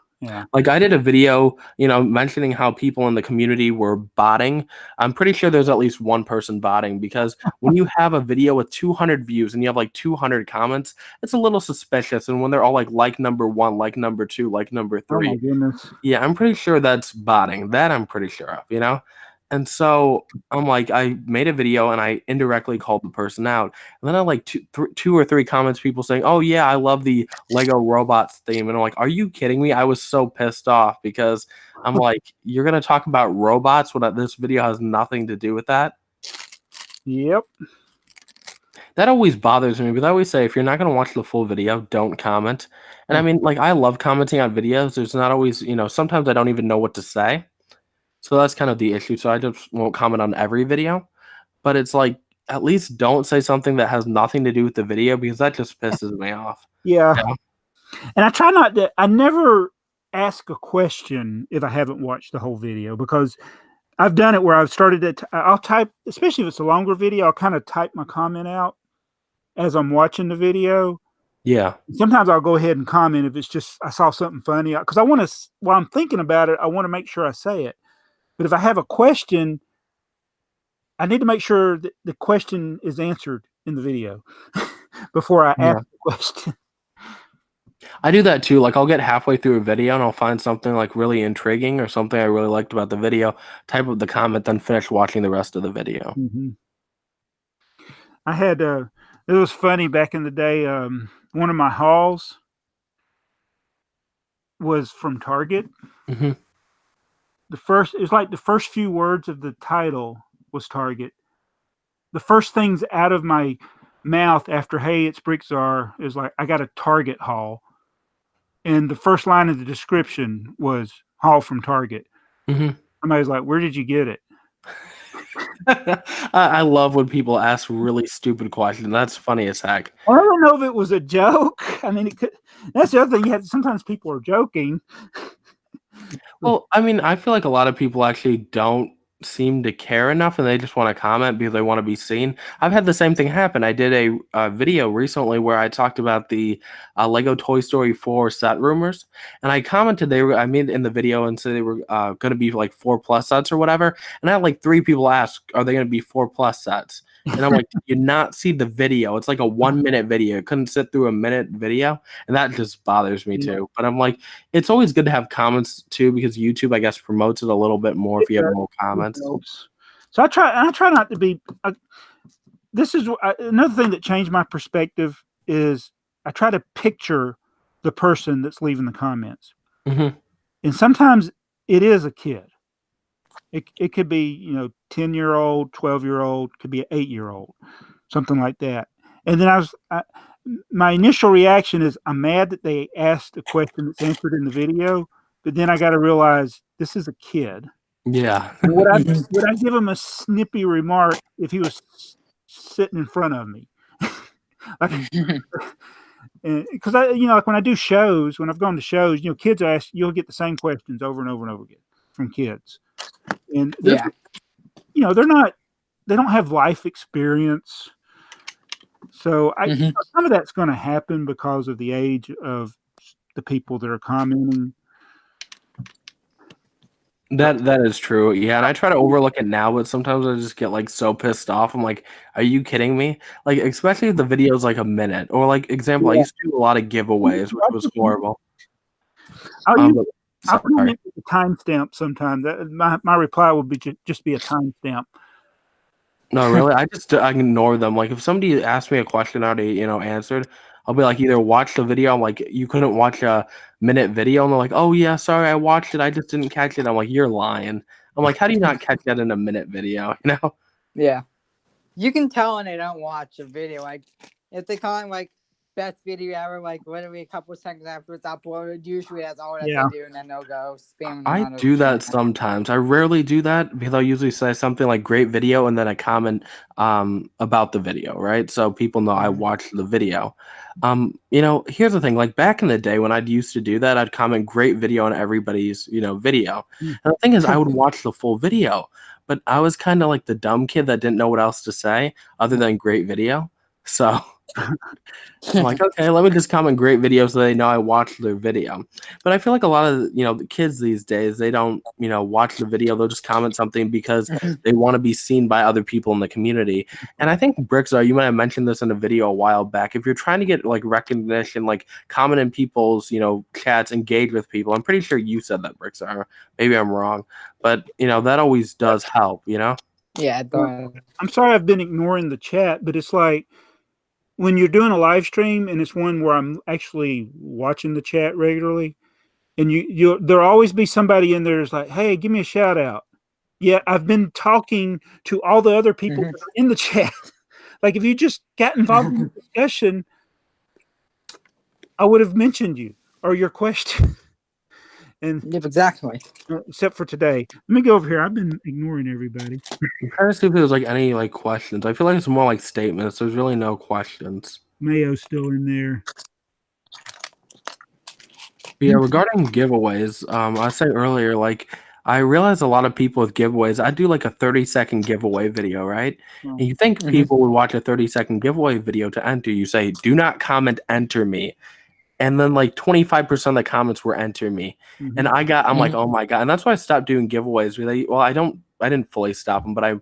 Like I did a video, mentioning how people in the community were botting. I'm pretty sure there's at least one person botting, because when you have a video with 200 views and you have like 200 comments, it's a little suspicious. And when they're all like number 1, like number 2, like number 3. Oh my goodness. Yeah, I'm pretty sure that's botting. That I'm pretty sure of, And so I'm like, I made a video and I indirectly called the person out. And then I like two or three comments, people saying, oh yeah, I love the Lego robots theme. And I'm like, are you kidding me? I was so pissed off because I'm like, you're going to talk about robots when this video has nothing to do with that? Yep. That always bothers me, but I always say if you're not gonna watch the full video, don't comment. And I mean, like, I love commenting on videos. There's not always, sometimes I don't even know what to say. So that's kind of the issue. So I just won't comment on every video. But it's like, at least don't say something that has nothing to do with the video because that just pisses me off. Yeah. Yeah. And I try not to, I never ask a question if I haven't watched the whole video, because I've done it where I've started it. I'll type, especially if it's a longer video, I'll kind of type my comment out as I'm watching the video. Yeah. Sometimes I'll go ahead and comment if it's just, I saw something funny, because I want to, while I'm thinking about it, I want to make sure I say it. But if I have a question, I need to make sure that the question is answered in the video before I ask the question. I do that too. Like, I'll get halfway through a video and I'll find something like really intriguing or something I really liked about the video, type of the comment, then finish watching the rest of the video. Mm-hmm. I had, it was funny back in the day. One of my hauls was from Target. Mm-hmm. It's like the first few words of the title was Target. The first things out of my mouth after, hey, it's BrickTsar, is like, I got a Target haul. And the first line of the description was haul from Target. Mm-hmm. Somebody's like, where did you get it? I love when people ask really stupid questions. That's funny as heck. I don't know if it was a joke. I mean, that's the other thing. Sometimes people are joking. Well, I mean, I feel like a lot of people actually don't seem to care enough and they just want to comment because they want to be seen. I've had the same thing happen. I did a video recently where I talked about the Lego Toy Story 4 set rumors, and I commented I made in the video and said they were going to be like 4+ sets or whatever, and I had like 3 people ask, are they going to be 4+ sets? And I'm like, did you not see the video? It's like a 1-minute video. It couldn't sit through a minute video, and that just bothers me too. But I'm like, it's always good to have comments too, because YouTube, I guess, promotes it a little bit more if you have more comments. So I try not to be. This is another thing that changed my perspective is I try to picture the person that's leaving the comments, Mm-hmm. and sometimes it is a kid. It could be 10-year-old, 12-year-old, could be an 8-year-old, something like that. And then my initial reaction is I'm mad that they asked a question that's answered in the video, but then I got to realize this is a kid. Yeah. Would I give him a snippy remark if he was sitting in front of me? Because like when I do shows, when I've gone to shows, kids ask, you'll get the same questions over and over and over again from kids. And they don't have life experience. So some of that's going to happen because of the age of the people that are commenting. That is true. Yeah, and I try to overlook it now, but sometimes I just get like so pissed off. I'm like, are you kidding me? Like, especially if the video is like a minute. Or like example, I used to do a lot of giveaways, which was horrible. I'll comment with a timestamp sometimes. My reply would be just be a timestamp. No, really, I ignore them. Like if somebody asks me a question I already answered, I'll be like, either watch the video. I'm like, you couldn't watch a minute video, and they're like, oh yeah, sorry, I watched it, I just didn't catch it. I'm like, you're lying. I'm like, how do you not catch that in a minute video? Yeah, you can tell when they don't watch a video. Like if they comment like best video ever, like literally a couple of seconds after it's uploaded, usually that's all that they do, and then they'll go spam. I do that sometimes. I rarely do that because I'll usually say something like great video and then I comment about the video, right? So people know I watched the video. Here's the thing, like back in the day when I used to do that, I'd comment great video on everybody's, video. And the thing is I would watch the full video, but I was kind of like the dumb kid that didn't know what else to say other than great video. So I'm like, okay, let me just comment great video so they know I watched their video. But I feel like a lot of the kids these days, they don't watch the video. They'll just comment something because they want to be seen by other people in the community. And I think BrickTsar, you might have mentioned this in a video a while back. If you're trying to get like recognition, like comment in people's chats, engage with people. I'm pretty sure you said that, BrickTsar. Maybe I'm wrong, but that always does help. Yeah, it does. I'm sorry I've been ignoring the chat, but it's like when you're doing a live stream and it's one where I'm actually watching the chat regularly, and there'll always be somebody in there who's like, hey, give me a shout out. Yeah, I've been talking to all the other people that are in the chat. Like if you just got involved in the discussion, I would have mentioned you or your question. And Yep, exactly. except for today. Let me go over here. I've been ignoring everybody. I'm trying to see if there's like any like questions. I feel like it's more like statements. There's really no questions. Mayo's still in there. Yeah, regarding giveaways, I said earlier, like I realize a lot of people with giveaways, I do like a 30-second giveaway video, right? And you think people would watch a 30-second giveaway video to enter. You say, do not comment, enter me. And then like 25% of the comments were enter me. And I'm like, oh my God. And that's why I stopped doing giveaways. Well, I didn't fully stop them, but I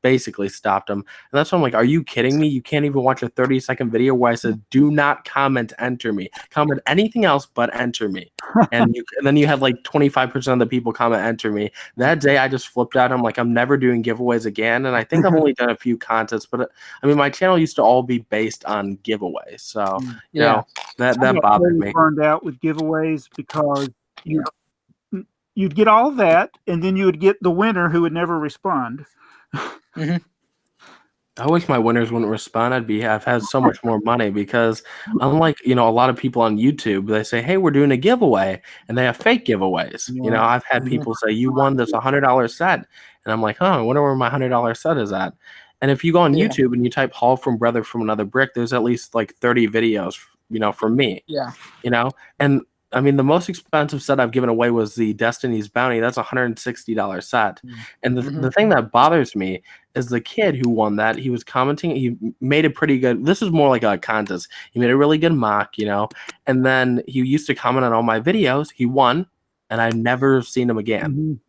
basically stopped them. And that's why I'm like, are you kidding me? You can't even watch a 30-second video where I said, do not comment, enter me. Comment anything else but enter me. And then you had like 25% of the people comment, enter me. That day I just flipped out. I'm like, I'm never doing giveaways again. And I think I've only done a few contests, but I mean, my channel used to all be based on giveaways. So, you know, that bothered me. Burned out with giveaways because you'd get all that, and then you would get the winner who would never respond. I wish my winners wouldn't respond. I've had so much more money because unlike, a lot of people on YouTube, they say, hey, we're doing a giveaway, and they have fake giveaways. Yeah. I've had people say, you won this $100 set. And I'm like, I wonder where my $100 set is at. And if you go on YouTube and you type Haul from Brother from Another Brick, there's at least like 30 videos, from me. Yeah. And I mean, the most expensive set I've given away was the Destiny's Bounty. That's a $160 set. And the thing that bothers me is the kid who won that. He was commenting. He made a pretty good. This is more like a contest. He made a really good mock, and then he used to comment on all my videos. He won, and I've never seen him again.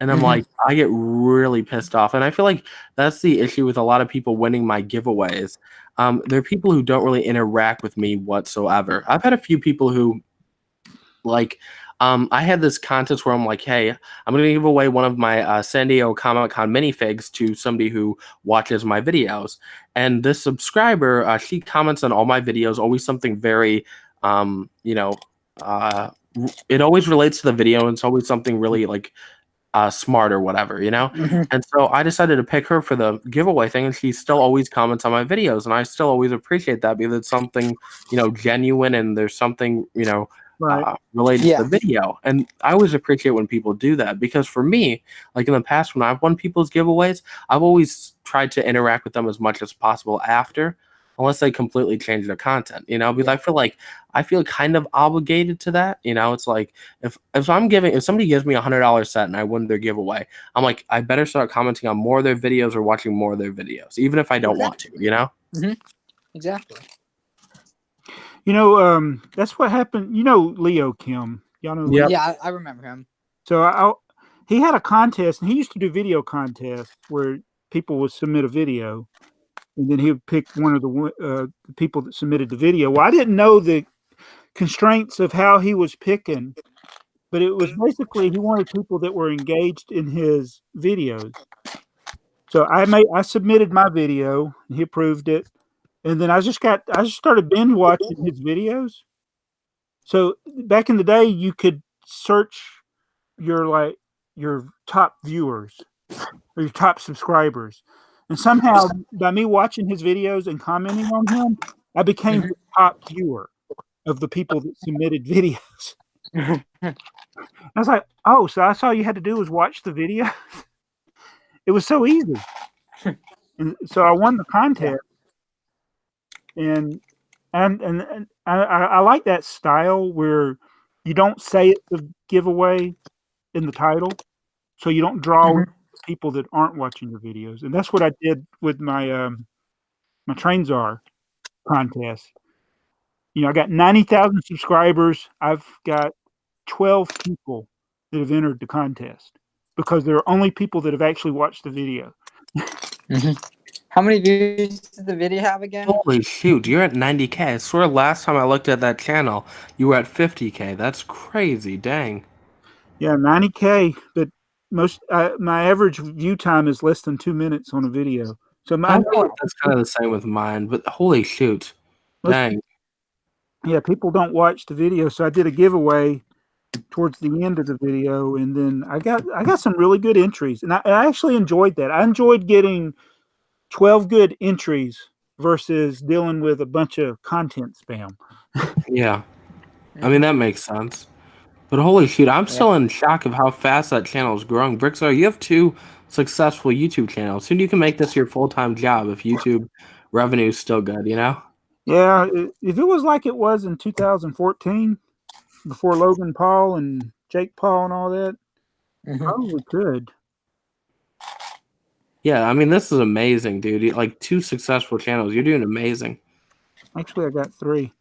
And I'm like, I get really pissed off. And I feel like that's the issue with a lot of people winning my giveaways. There are people who don't really interact with me whatsoever. I've had a few people who, like, I had this contest where I'm like, hey, I'm going to give away one of my San Diego Comic-Con minifigs to somebody who watches my videos. And this subscriber, she comments on all my videos, always something very, it always relates to the video. And it's always something really, like, smart or whatever, And so I decided to pick her for the giveaway thing, and she still always comments on my videos, and I still always appreciate that because it's something, genuine, and there's something, related to the video. And I always appreciate when people do that because for me, like in the past when I've won people's giveaways, I've always tried to interact with them as much as possible after, unless they completely change their content, because I feel kind of obligated to that. It's like if somebody gives me $100 set and I win their giveaway, I'm like, I better start commenting on more of their videos or watching more of their videos, even if I don't want to, Exactly. That's what happened. Leo Kim. Y'all know Leo? Yeah, I remember him. So he had a contest, and he used to do video contests where people would submit a video, and then he would pick one of the people that submitted the video. Well, I didn't know the constraints of how he was picking, but it was basically he wanted people that were engaged in his videos. So I submitted my video, and he approved it. And then I just started binge watching his videos. So back in the day, you could search your top viewers or your top subscribers. And somehow by me watching his videos and commenting on him, I became the top viewer of the people that submitted videos. I was like, oh, so that's all you had to do was watch the video? It was so easy. And so I won the contest. And I like that style where you don't say it's a giveaway in the title, so you don't draw people that aren't watching your videos. And that's what I did with my my TheyMightBeBricks contest. I got 90,000 subscribers. I've got 12 people that have entered the contest because there are only people that have actually watched the video. How many views did the video have again? Holy shoot, you're at 90K. I swear last time I looked at that channel, you were at 50K. That's crazy. Dang. Yeah, 90K, but my average view time is less than 2 minutes on a video. So I feel like that's kind of the same with mine, but holy shoot. Dang. Yeah, people don't watch the video, so I did a giveaway towards the end of the video, and then I got some really good entries, and I actually enjoyed that. I enjoyed getting 12 good entries versus dealing with a bunch of content spam. Yeah. I mean, that makes sense. But holy shoot, I'm still in shock of how fast that channel is growing. BrickTsar, you have 2 successful YouTube channels. Soon you can make this your full-time job if YouTube revenue is still good, you know? Yeah, if it was like it was in 2014, before Logan Paul and Jake Paul and all that, probably could. Yeah, I mean, this is amazing, dude. Like 2 successful channels. You're doing amazing. Actually, I got 3.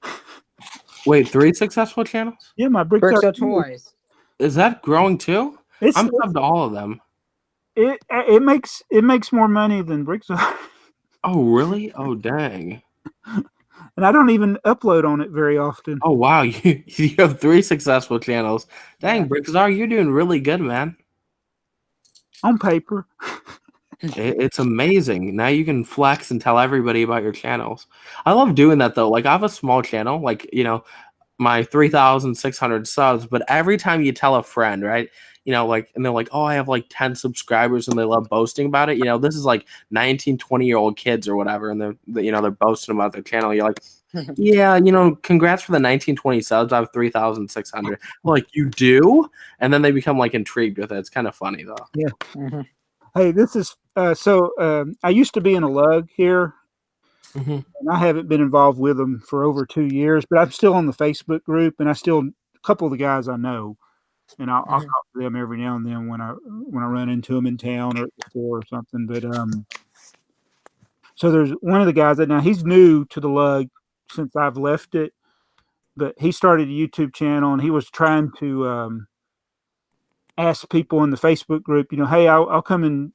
Wait, 3 successful channels? Yeah, my BrickTsar Toys. Is that growing too? I'm subbed to all of them. It makes more money than BrickTsar. Oh, really? Oh, dang. And I don't even upload on it very often. Oh, wow. You have 3 successful channels. Dang, BrickTsar, you're doing really good, man. On paper. It's amazing. Now you can flex and tell everybody about your channels. I love doing that, though. Like, I have a small channel, like, you know, my 3,600 subs, but every time you tell a friend, right? You know, like, and they're like, oh, I have like 10 subscribers and they love boasting about it. You know, this is like 19, 20-year-old kids or whatever. And they're boasting about their channel. You're like, yeah, you know, congrats for the 19, 20 subs. I have 3,600. Like, you do? And then they become like intrigued with it. It's kind of funny though. Yeah. Hey, this is, I used to be in a lug here. And I haven't been involved with them for over 2 years, but I'm still on the Facebook group, and a couple of the guys I know, and I'll talk to them every now and then when I run into them in town or at the store or something. But so there's one of the guys that now he's new to the lug since I've left it, but he started a YouTube channel and he was trying to ask people in the Facebook group, you know, hey, I'll come and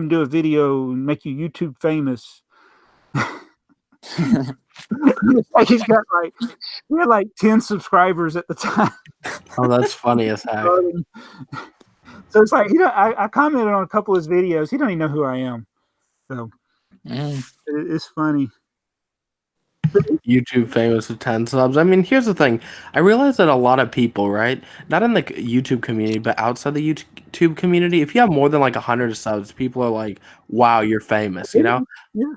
do a video and make you YouTube famous. Like he had like 10 subscribers at the time. Oh, that's funny as heck. So it's like I commented on a couple of his videos. He don't even know who I am. So it's funny. YouTube famous with 10 subs. I mean, here's the thing. I realize that a lot of people, right? Not in the YouTube community, but outside the YouTube community, if you have more than like 100 subs, people are like, wow, you're famous, you know?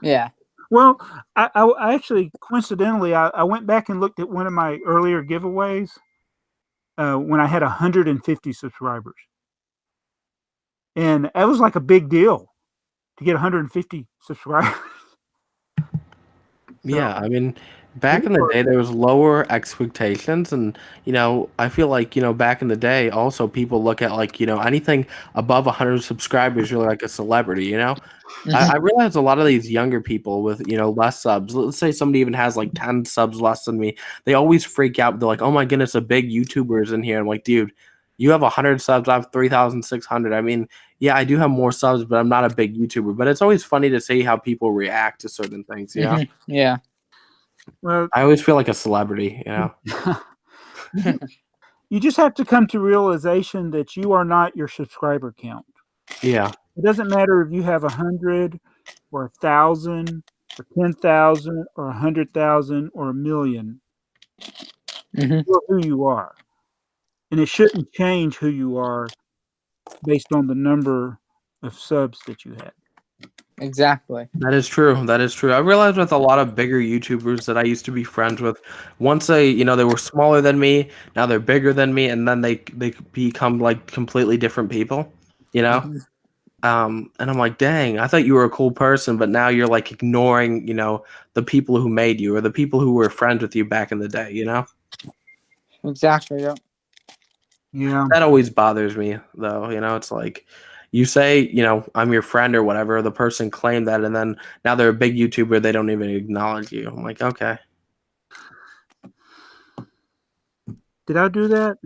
Yeah. Well, I actually, coincidentally, I went back and looked at one of my earlier giveaways when I had 150 subscribers. And that was like a big deal to get 150 subscribers. Yeah, I mean, back in the day, there was lower expectations, and you know, I feel like back in the day, also people look at like anything above 100 subscribers, you're like a celebrity, you know. I realize a lot of these younger people with less subs. Let's say somebody even has like 10 subs less than me, they always freak out. They're like, "Oh my goodness, a big YouTuber is in here." I'm like, dude, you have 100 subs. I have 3,600. I mean, yeah, I do have more subs, but I'm not a big YouTuber. But it's always funny to see how people react to certain things. You know? Yeah. Well, I always feel like a celebrity. You know. You just have to come to realization that you are not your subscriber count. Yeah. It doesn't matter if you have 100 or 1,000 or 10,000 or 100,000 or 1,000,000. You're who you are. And it shouldn't change who you are based on the number of subs that you have. Exactly. That is true. That is true. I realized with a lot of bigger YouTubers that I used to be friends with, once they were smaller than me, now they're bigger than me, and then they become like completely different people, you know? And I'm like, dang, I thought you were a cool person, but now you're like ignoring, the people who made you or the people who were friends with you back in the day, you know? Exactly. Yeah. That always bothers me, though. It's like you say, I'm your friend or whatever. The person claimed that, and then now they're a big YouTuber. They don't even acknowledge you. I'm like, okay. Did I do that?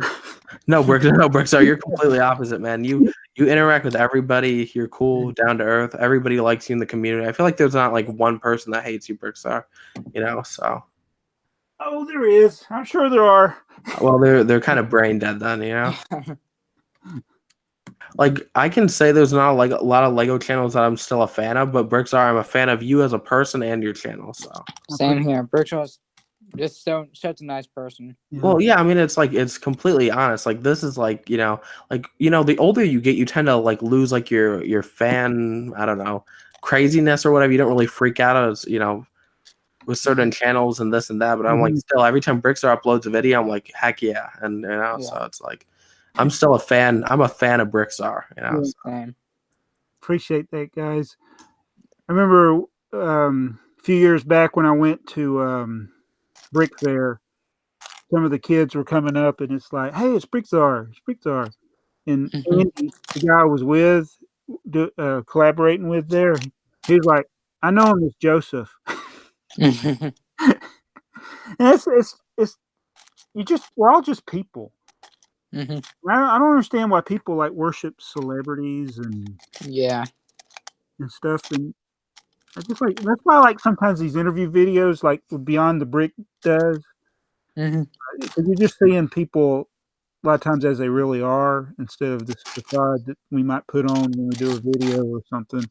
No, BrickTsar, you're completely opposite, man. You interact with everybody. You're cool, down to earth. Everybody likes you in the community. I feel like there's not like one person that hates you, BrickTsar. So. Oh, there is. I'm sure there are. Well, they're kind of brain dead then, you know. Like I can say there's not like a lot of Lego channels that I'm still a fan of, but BrickTsar, I'm a fan of you as a person and your channel. So same here. BrickTsar's just such a nice person. Yeah. Well, yeah, I mean it's completely honest. Like this is like the older you get, you tend to like lose like your fan, I don't know, craziness or whatever. You don't really freak out as with certain channels and this and that, but I'm like, still, every time BrickTsar uploads a video, I'm like, heck yeah, and so it's like, I'm still a fan. I'm a fan of BrickTsar, Appreciate that, guys. I remember a few years back when I went to Brick Fair, some of the kids were coming up, and it's like, "Hey, it's BrickTsar, it's BrickTsar," and Andy, the guy I was with, collaborating with there, he was like, "I know him as Joseph." And it's we're all just people. I don't understand why people like worship celebrities and stuff, and I just like that's why I like sometimes these interview videos like Beyond the Brick does. Because you're just seeing people a lot of times as they really are instead of this facade that we might put on when we do a video or something.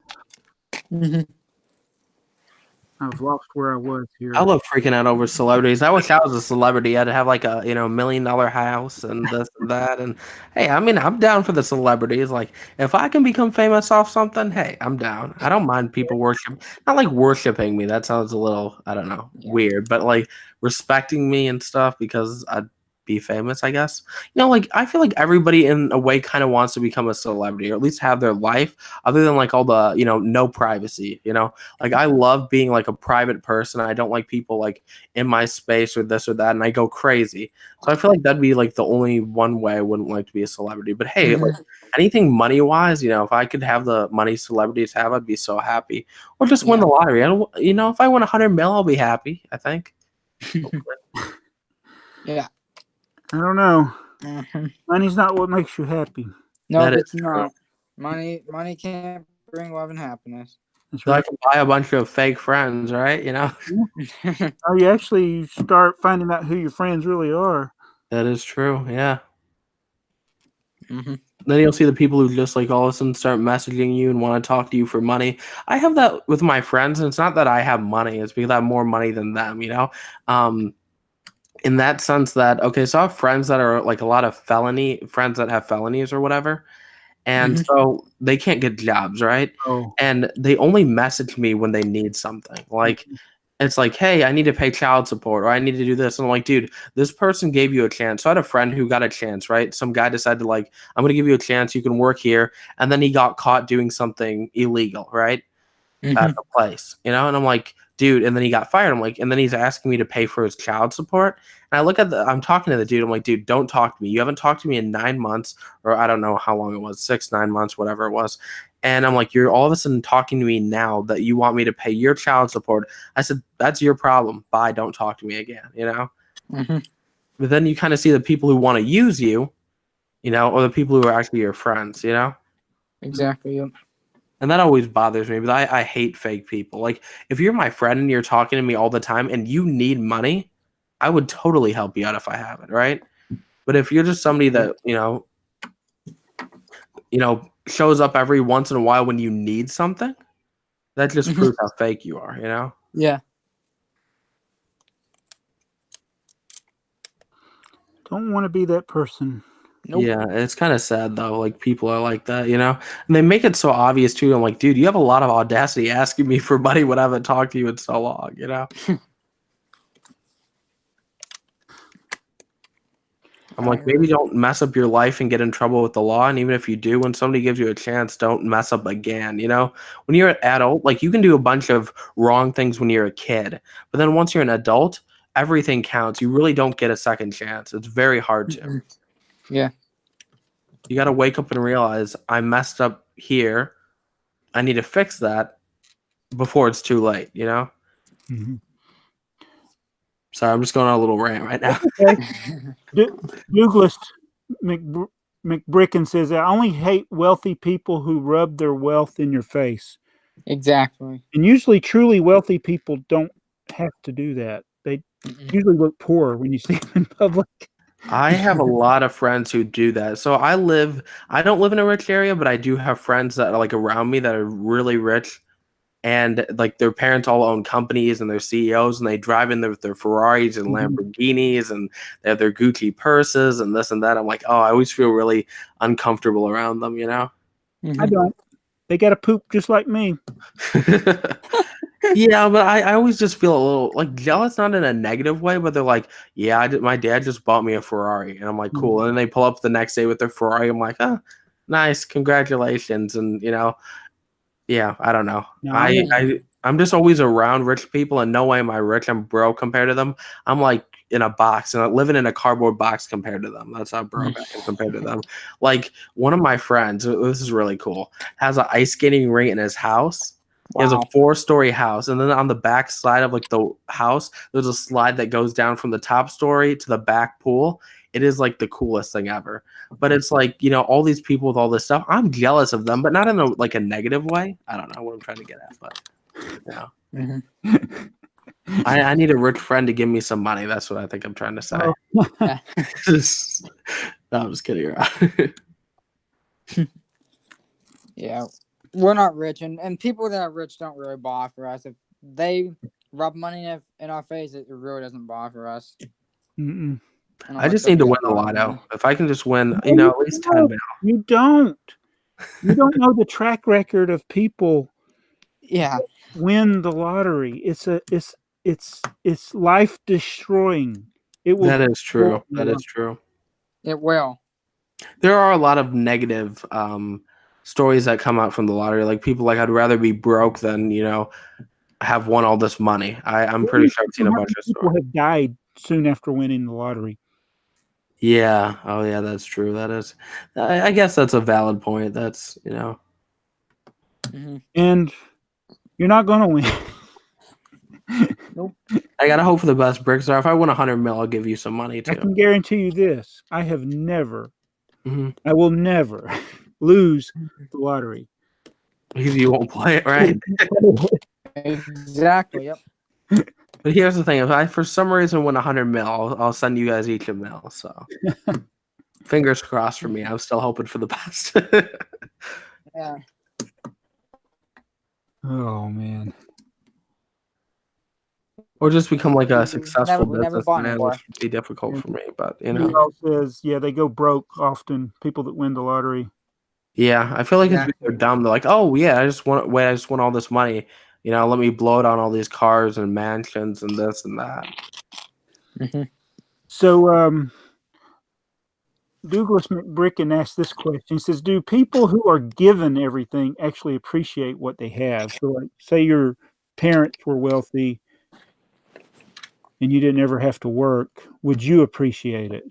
I've lost where I was here. I love freaking out over celebrities. I wish I was a celebrity. I'd have like a $1 million house and this and that. And hey, I mean, I'm down for the celebrities. Like, if I can become famous off something, hey, I'm down. I don't mind people not like worshiping me. That sounds a little, I don't know, weird, but like respecting me and stuff because I'd be famous, I guess. Like I feel like everybody in a way kind of wants to become a celebrity or at least have their life other than like all the, no privacy, Like I love being like a private person. I don't like people like in my space or this or that, and I go crazy. So I feel like that'd be like the only one way I wouldn't like to be a celebrity. But hey, like anything money wise, if I could have the money celebrities have, I'd be so happy. Or just win the lottery. I don't, if I win 100 mil, I'll be happy, I think. I don't know. Money's not what makes you happy. No, it's not. Money can't bring love and happiness. So I can buy a bunch of fake friends, right? Oh, you actually start finding out who your friends really are. That is true. Yeah. Then you'll see the people who just like all of a sudden start messaging you and want to talk to you for money. I have that with my friends, and it's not that I have money; it's because I have more money than them. In that sense that okay, so I have friends that are like a lot of friends that have felonies or whatever. And so they can't get jobs, right? And they only message me when they need something. Like, it's like, hey, I need to pay child support or I need to do this. And I'm like, dude, this person gave you a chance. So I had a friend who got a chance, right? Some guy decided to like, I'm going to give you a chance. You can work here. And then he got caught doing something illegal, right? At the place, and I'm like, dude, and then he got fired. I'm like, and then he's asking me to pay for his child support. And I look at I'm talking to the dude. I'm like, dude, don't talk to me. You haven't talked to me in 9 months, or I don't know how long it was, 6, 9 months, whatever it was. And I'm like, you're all of a sudden talking to me now that you want me to pay your child support. I said, that's your problem. Bye. Don't talk to me again, But then you kind of see the people who want to use you, or the people who are actually your friends, Exactly. And that always bothers me, but I hate fake people. Like, if you're my friend and you're talking to me all the time and you need money, I would totally help you out if I have it, right? But if you're just somebody that, shows up every once in a while when you need something, that just proves how fake you are, Yeah. Don't want to be that person. Nope. Yeah, it's kind of sad though. Like people are like that, and they make it so obvious too. I'm like, dude, you have a lot of audacity asking me for money when I haven't talked to you in so long, I'm like, maybe don't mess up your life and get in trouble with the law. And even if you do, when somebody gives you a chance, don't mess up again. When you're an adult, like you can do a bunch of wrong things when you're a kid, but then once you're an adult, everything counts. You really don't get a second chance. It's very hard to. Yeah. You got to wake up and realize I messed up here. I need to fix that before it's too late, Sorry, I'm just going on a little rant right now. Douglas McBricken says, I only hate wealthy people who rub their wealth in your face. Exactly. And usually truly wealthy people don't have to do that. They usually look poor when you see them in public. I have a lot of friends who do that. So I don't live in a rich area, but I do have friends that are like around me that are really rich. And like their parents all own companies and they're CEOs and they drive in their Ferraris and Lamborghinis and they have their Gucci purses and this and that. I'm like, oh, I always feel really uncomfortable around them, I don't. They got to poop just like me. Yeah, but I always just feel a little like jealous, not in a negative way, but they're like, yeah, my dad just bought me a Ferrari, and I'm like, cool. And then they pull up the next day with their Ferrari. I'm like, oh, nice, congratulations, and yeah, I don't know. No, I'm just always around rich people, and no way am I rich. I'm broke compared to them. I'm like in a box and I'm living in a cardboard box compared to them. That's how broke I am compared to them. Like one of my friends, this is really cool, has an ice skating rink in his house. He has a 4-story house, and then on the back side of like the house, there's a slide that goes down from the top story to the back pool. It is like the coolest thing ever. But it's like, all these people with all this stuff, I'm jealous of them, but not in a negative way. I don't know what I'm trying to get at, but I need a rich friend to give me some money. That's what I think I'm trying to say. No, I'm just kidding around. Yeah, we're not rich, and people that are rich don't really bother us. If they rub money in our face, it really doesn't bother us. I just need to win the lotto. If I can just win, at least 10 mil. You don't know the track record of people. Yeah, win the lottery. It's life destroying. It will. That is true. That is true. It will. There are a lot of negative stories that come out from the lottery. Like people like, I'd rather be broke than have won all this money. I'm pretty sure I've seen a bunch of stories. People have died soon after winning the lottery. Yeah. Oh, yeah. That's true. That is. I guess that's a valid point. That's And you're not going to win. Nope. I gotta hope for the best, BrickTsar. If I win 100 mil, I'll give you some money too. I can guarantee you this: I have never, I will never lose the lottery. Because you won't play it, right? Exactly. Yep. But here's the thing: if I, for some reason, win 100 mil, I'll send you guys each a mil. So, fingers crossed for me. I'm still hoping for the best. Yeah. Oh man. Or just become like a successful businessman, which would be difficult for me. But He says, they go broke often. People that win the lottery. Yeah, I feel like it's they're dumb. They're like, oh yeah, I just want all this money. Let me blow it on all these cars and mansions and this and that. So, Douglas McBricken asked this question. He says, do people who are given everything actually appreciate what they have? So, like, say your parents were wealthy and you didn't ever have to work, would you appreciate it?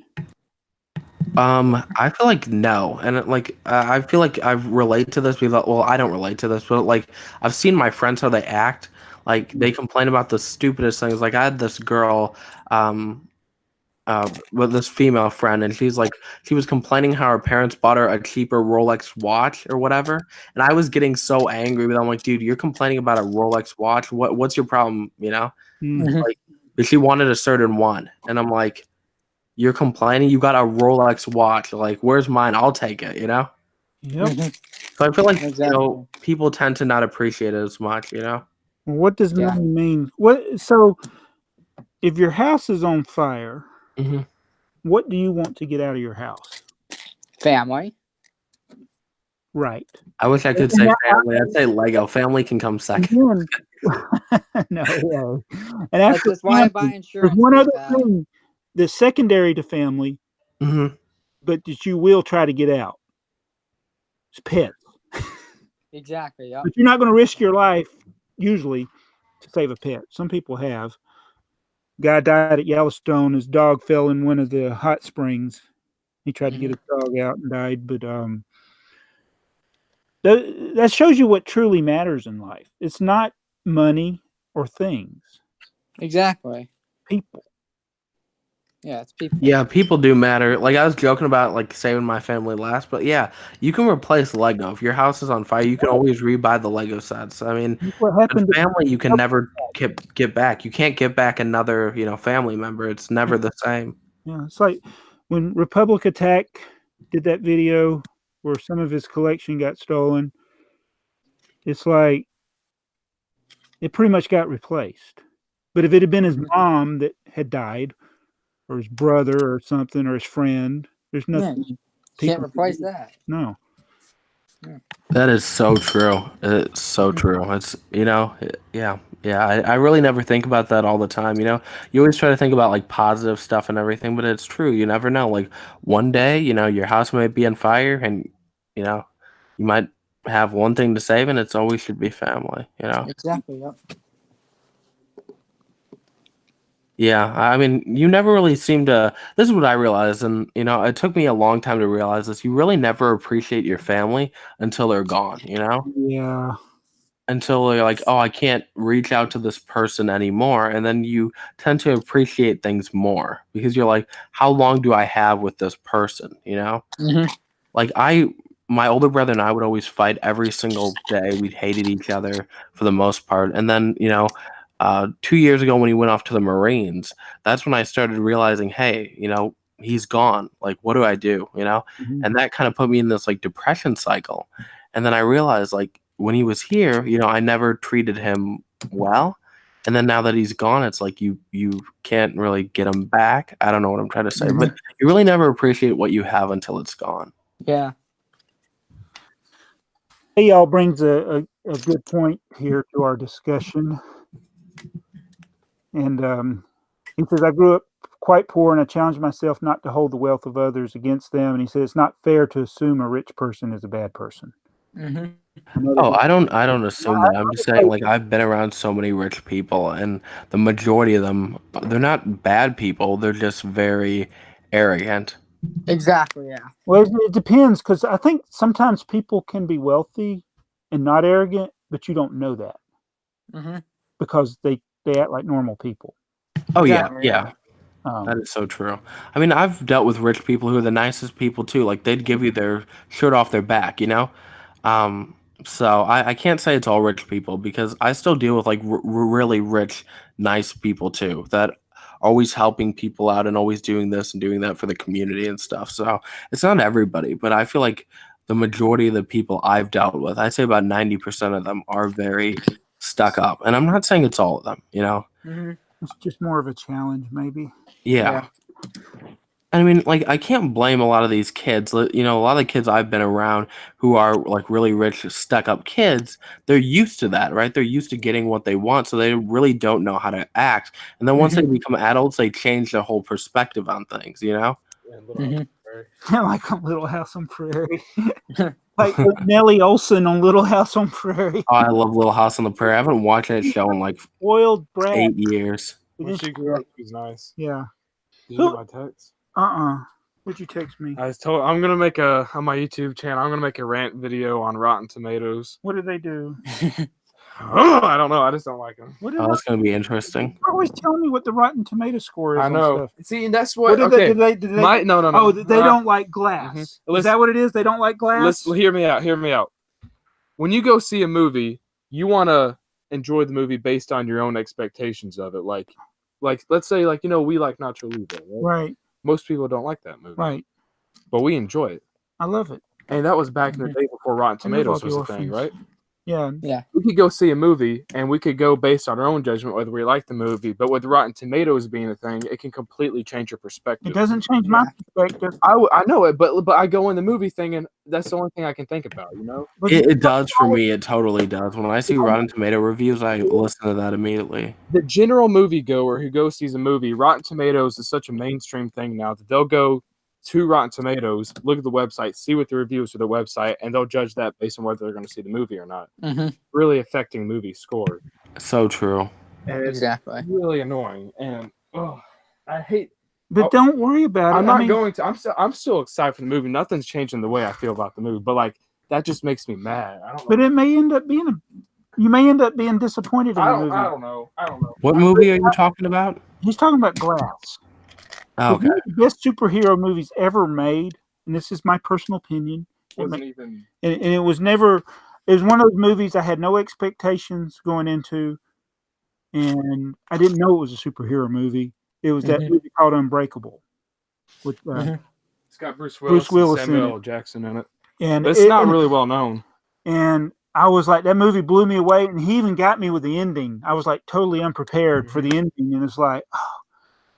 I feel like no, and I feel like I relate to this because I don't relate to this, but like I've seen my friends how they act. Like they complain about the stupidest things. Like I had this girl, with this female friend, and she was complaining how her parents bought her a cheaper Rolex watch or whatever, and I was getting so angry. But I'm like, dude, you're complaining about a Rolex watch. What's your problem? Like. But she wanted a certain one, and I'm like, you're complaining? You got a Rolex watch. Like, where's mine? I'll take it, Yep. So I feel like, people tend to not appreciate it as much, Well, what does money mean? So, if your house is on fire, what do you want to get out of your house? Family. Right. I wish I could say family. I'd say Lego. Family can come second. No way. And that's just why I buy insurance. There's one other thing that's secondary to family, but that you will try to get out. It's pets. Exactly. Yeah. But you're not going to risk your life usually to save a pet. Some people have. Guy died at Yellowstone. His dog fell in one of the hot springs. He tried to get his dog out and died, but that shows you what truly matters in life. It's not money or things. Exactly. People. Yeah, it's people. Yeah, people do matter. Like I was joking about like saving my family last, but yeah, you can replace Lego. If your house is on fire, you can always rebuy the Lego sets. I mean, what happened family you can never get back. You can't get back another, family member. It's never the same. Yeah, it's like when Republic Attack did that video where some of his collection got stolen. It's like it pretty much got replaced. But if it had been his mom that had died, or his brother, or something, or his friend, there's nothing. Can't replace that. No. That is so true. It's so true. It's yeah. I really never think about that all the time. You always try to think about like positive stuff and everything, but it's true. You never know. Like one day, your house might be on fire, and you know, you might have one thing to save, and it's always should be family. Exactly. Yep. Yeah, I mean, you never really seem to. This is what I realized, and it took me a long time to realize this. You really never appreciate your family until they're gone. Yeah. Until you're like, oh, I can't reach out to this person anymore, and then you tend to appreciate things more because you're like, how long do I have with this person? Hmm. Like my older brother and I would always fight every single day. We hated each other for the most part. And then, 2 years ago when he went off to the Marines, that's when I started realizing, hey, he's gone. Like, what do I do? Mhm. And that kind of put me in this like depression cycle. And then I realized like when he was here, I never treated him well. And then now that he's gone, it's like you can't really get him back. I don't know what I'm trying to say, but you really never appreciate what you have until it's gone. Yeah. Hey, y'all brings a good point here to our discussion. And he says, I grew up quite poor and I challenged myself not to hold the wealth of others against them. And he says, it's not fair to assume a rich person is a bad person. Hmm. Another Oh, good- I don't assume that. I'm just saying, like, I've been around so many rich people, and the majority of them, they're not bad people. They're just very arrogant. Exactly. Yeah. Well, it depends because I think sometimes people can be wealthy and not arrogant, but you don't know that Hmm. because they act like normal people. Oh yeah, Exactly. yeah. That Um, is so true. I mean, I've dealt with rich people who are the nicest people too. Like they'd give you their shirt off their back. Um, so I can't say it's all rich people because I still deal with like really rich, nice people too that are always helping people out and always doing this and doing that for the community and stuff. So it's not everybody, but I feel like the majority of the people I've dealt with, I'd say about 90% of them are very stuck up. And I'm not saying it's all of them. Hmm. it's just more of a challenge, maybe. Yeah. Yeah. I mean, like, I can't blame a lot of these kids. A lot of the kids I've been around who are like really rich, stuck up kids, they're used to that, right? They're used to getting what they want, so they really don't know how to act. And then once they Hmm. become adults, they change their whole perspective on things. Yeah, Little Hmm. House on the Prairie. Like on Little House on Prairie. Like Nellie Olson on Little House on Prairie. Oh, I love Little House on the Prairie. I haven't watched that show in like Spoiled brat. 8 years. When she grew up, she was nice. Yeah. Did you get my text? What'd you text me? I was told I'm gonna make on my YouTube channel. I'm gonna make a rant video on Rotten Tomatoes. What did they do? I don't know. I just don't like them. What did Oh, that's gonna be interesting. You're always telling me what the Rotten Tomato score is I on know. stuff. See, and that's What what. did Okay. they No. Oh, they don't like glass. Mhm. Is Listen- that what it is? They don't like glass? Listen, hear me out. Hear me out. When you go see a movie, you want to enjoy the movie based on your own expectations of it. Like let's say, we like Nacho Libre, right? Right, Most people don't like that movie, right. but we enjoy it. I love it. And that was back in the day before Rotten I love all Tomatoes the was a thing, orphans. right? Yeah. Yeah. We could go see a movie and we could go based on our own judgment whether we like the movie. But with Rotten Tomatoes being a thing, it can completely change your perspective. It doesn't change my perspective. I know it, but I go in the movie thing and that's the only thing I can think about, But It does for me. It totally does. When I see Rotten Tomato reviews, I listen to that immediately. The general moviegoer who goes sees a movie, Rotten Tomatoes is such a mainstream thing now that they'll go to Rotten Tomatoes, look at the website, see what the reviews for the website, and they'll judge that based on whether they're going to see the movie or not. Hmm. Really affecting movie score. So true. And it's Exactly. really annoying. And I hate. But don't worry about it. I'm not going to. I'm still excited for the movie. Nothing's changing the way I feel about the movie, but that just makes me mad. I don't know. But it may end up being you may end up being disappointed in the movie. I don't know. What movie are you talking about? He's talking about Glass. Okay. One of the best superhero movies ever made, and this is my personal opinion. Wasn't even. And it was never. It was one of those movies I had no expectations going into, and I didn't know it was a superhero movie. It was that movie called Unbreakable, with It's got Bruce Willis Willis and in Samuel it. L. Jackson in it. and But it's not really well known. And I was like, that movie blew me away, and he even got me with the ending. I was like totally unprepared for the ending, and it's like, oh.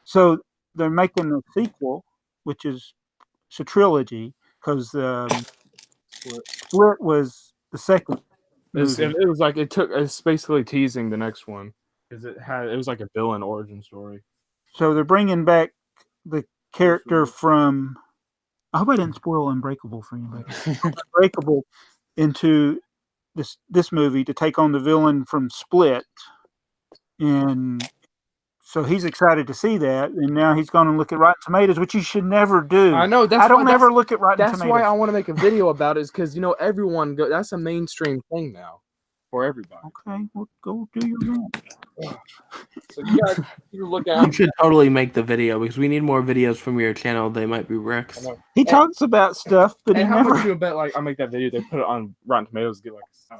So they're making a sequel, which is it's a trilogy because Split was the second movie. It was like it's basically teasing the next one because it was like a villain origin story. So they're bringing back the character from. I hope I didn't spoil Unbreakable for anybody. Unbreakable into this movie to take on the villain from Split, and so he's excited to see that. And now he's going to look at Rotten Tomatoes, which you should never do. I know. I don't ever look at Rotten That's Tomatoes. why I want to make a video about it, is because everyone that's a mainstream thing now for everybody. Okay, well, go do your own. So you look at. You should totally make the video because we need more videos from your channel. They might be bricks. He talks about stuff, but he And how never. much you bet like I make that video, they put it on Rotten Tomatoes, get like I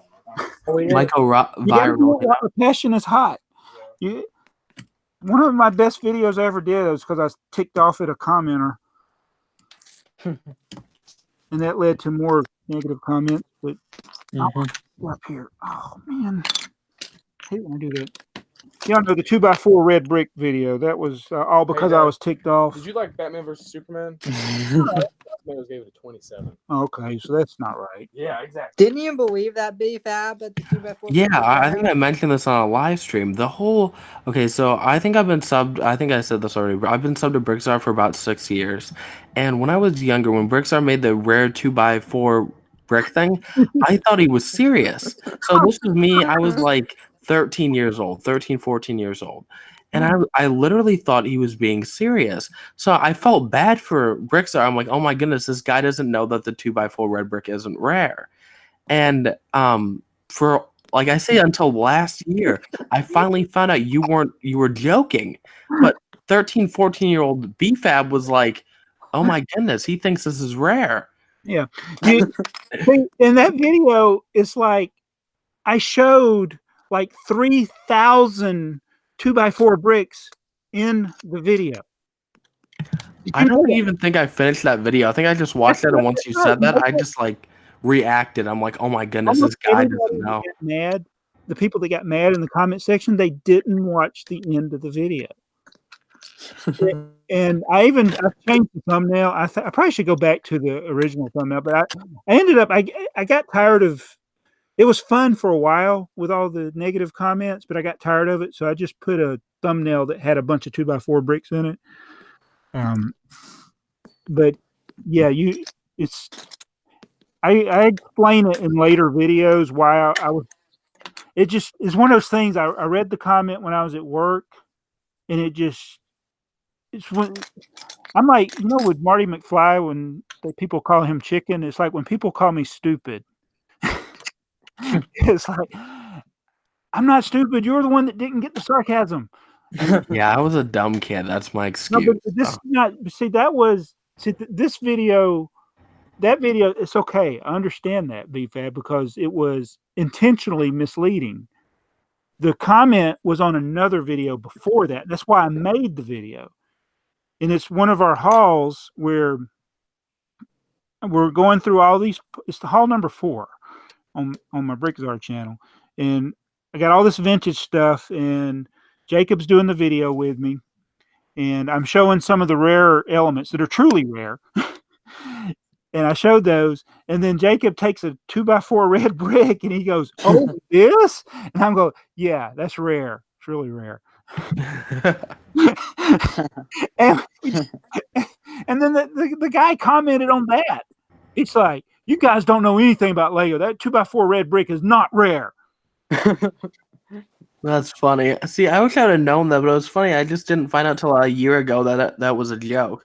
don't know. Might go You gotta know viral. what the passion is hot. One of my best videos I ever did was because I was ticked off at a commenter, and that led to more negative comments. But up here, oh man, I hate when I do that. Y'all know the 2x4 red brick video. That was all because I was ticked off. Did you like Batman vs Superman? Tomatoes gave it a 27. Okay, so that's not right. Yeah, exactly. Didn't you believe that, B-Fab, at the 2x4? Yeah, I think I mentioned this on a live stream. Okay, so I think I've been subbed. I think I said this already. But I've been subbed to BrickTsar for about 6 years, and when I was younger, when BrickTsar made the rare 2x4 brick thing, I thought he was serious. So this was me. I was like 13 years old, 13, 14 years old. And I literally thought he was being serious. So I felt bad for BrickTsar. I'm like, oh my goodness, this guy doesn't know that the 2x4 red brick isn't rare. And for like I say, until last year, I finally found out you were joking. But 13, 14-year-old BFAB was like, oh my goodness, he thinks this is rare. Yeah. In that video, it's like I showed like 3,000 2x4 bricks in the video. I don't even think I finished that video. I think I just watched it, and once you said that, I just like reacted. I'm like, oh my goodness, this guy doesn't know. Mad. The people that got mad in the comment section, they didn't watch the end of the video. And I changed the thumbnail. I probably should go back to the original thumbnail, but I ended up I got tired of. It was fun for a while with all the negative comments, but I got tired of it, so I just put a thumbnail that had a bunch of 2x4 bricks in it. But yeah, I explain it in later videos why I was. It's one of those things. I read the comment when I was at work, and it's when I'm like, with Marty McFly, when people call him chicken, it's like when people call me stupid. It's like, I'm not stupid. You're the one that didn't get the sarcasm. Yeah, I was a dumb kid. That's my excuse. No, but this this video. That video, it's okay. I understand that, BFAB, because it was intentionally misleading. The comment was on another video before that. That's why I made the video. And it's one of our hauls where we're going through all these. It's the haul number 4 on my BrickTsar channel. And I got all this vintage stuff, and Jacob's doing the video with me. And I'm showing some of the rare elements that are truly rare. And I showed those, and then Jacob takes a 2x4 red brick, and he goes, "Oh, this?" And I'm going, "Yeah, that's rare. It's really rare." and then the guy commented on that. It's like, "You guys don't know anything about Lego. That 2x4 red brick is not rare." That's funny. See, I wish I would have known that, but it was funny. I just didn't find out till a year ago that was a joke.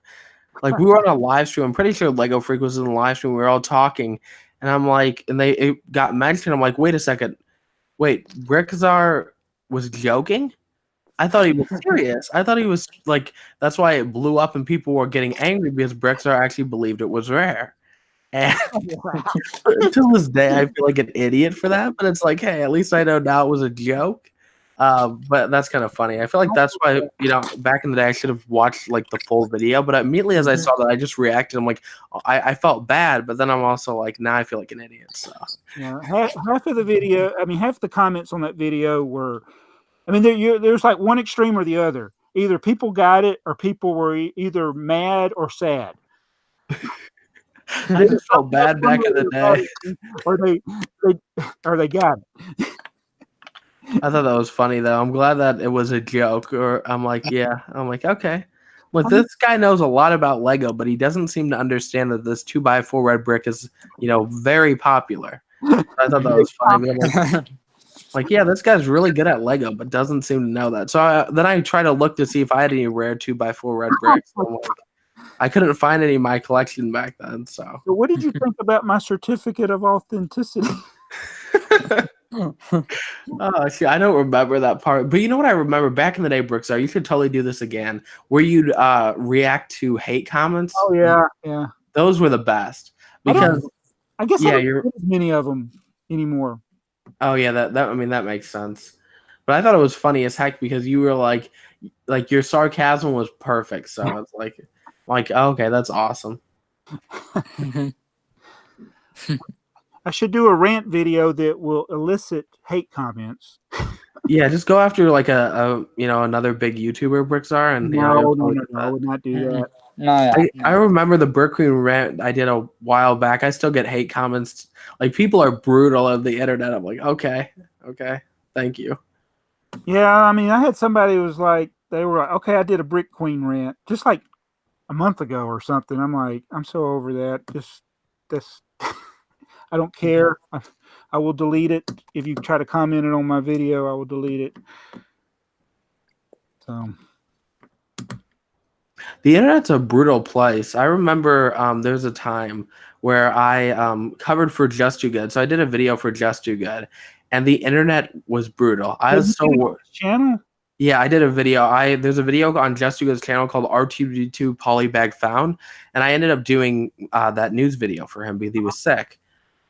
Like, we were on a live stream. I'm pretty sure Lego Freak was in the live stream. We were all talking, and I'm like, and it got mentioned. I'm like, wait a second. Wait, BrickTsar was joking? I thought he was serious. I thought he was like, that's why it blew up and people were getting angry because BrickTsar actually believed it was rare. And to this day, I feel like an idiot for that. But it's like, hey, at least I know now it was a joke. But that's kind of funny. I feel like that's why, back in the day, I should have watched like the full video. But immediately as I saw that, I just reacted. I'm like, I felt bad, but then I'm also like, now I feel like an idiot. So yeah, half of the video, half the comments on that video were, there's like one extreme or the other. Either people got it or people were either mad or sad. I just felt bad back in the day. Or they got it. I thought that was funny though. I'm glad that it was a joke. Or I'm like, okay. Well, this guy knows a lot about Lego, but he doesn't seem to understand that this 2x4 red brick is, very popular. I thought that was funny. But like, yeah, this guy's really good at Lego, but doesn't seem to know that. So then I try to look to see if I had any rare 2x4 red bricks. I'm like, I couldn't find any in my collection back then. So what did you think about my certificate of authenticity? Oh, see, I don't remember that part, but you know what I remember back in the day, BrickTsar, you should totally do this again, where you'd react to hate comments. Oh yeah. Those were the best because I guess yeah, I don't get as many of them anymore. Oh yeah, that makes sense. But I thought it was funny as heck because you were like your sarcasm was perfect. So it's like oh, okay, that's awesome. I should do a rant video that will elicit hate comments. Yeah, just go after like a another big YouTuber, BrickTsar, and no, I would not do that. No, I remember the Brick Queen rant I did a while back. I still get hate comments. Like people are brutal on the internet. I'm like, okay, thank you. Yeah, I mean, I had somebody who was like, they were like, okay, I did a Brick Queen rant just like a month ago or something. I'm like, I'm so over that. Just this. I don't care. I will delete it. If you try to comment it on my video, I will delete it. So the internet's a brutal place. I remember there was a time where I covered for Just Too Good. So I did a video for Just Too Good, and the internet was brutal. I was so channel. Yeah, I did a video. There's a video on Just Too Good's channel called R2D2 Polybag Found, and I ended up doing that news video for him because he was sick.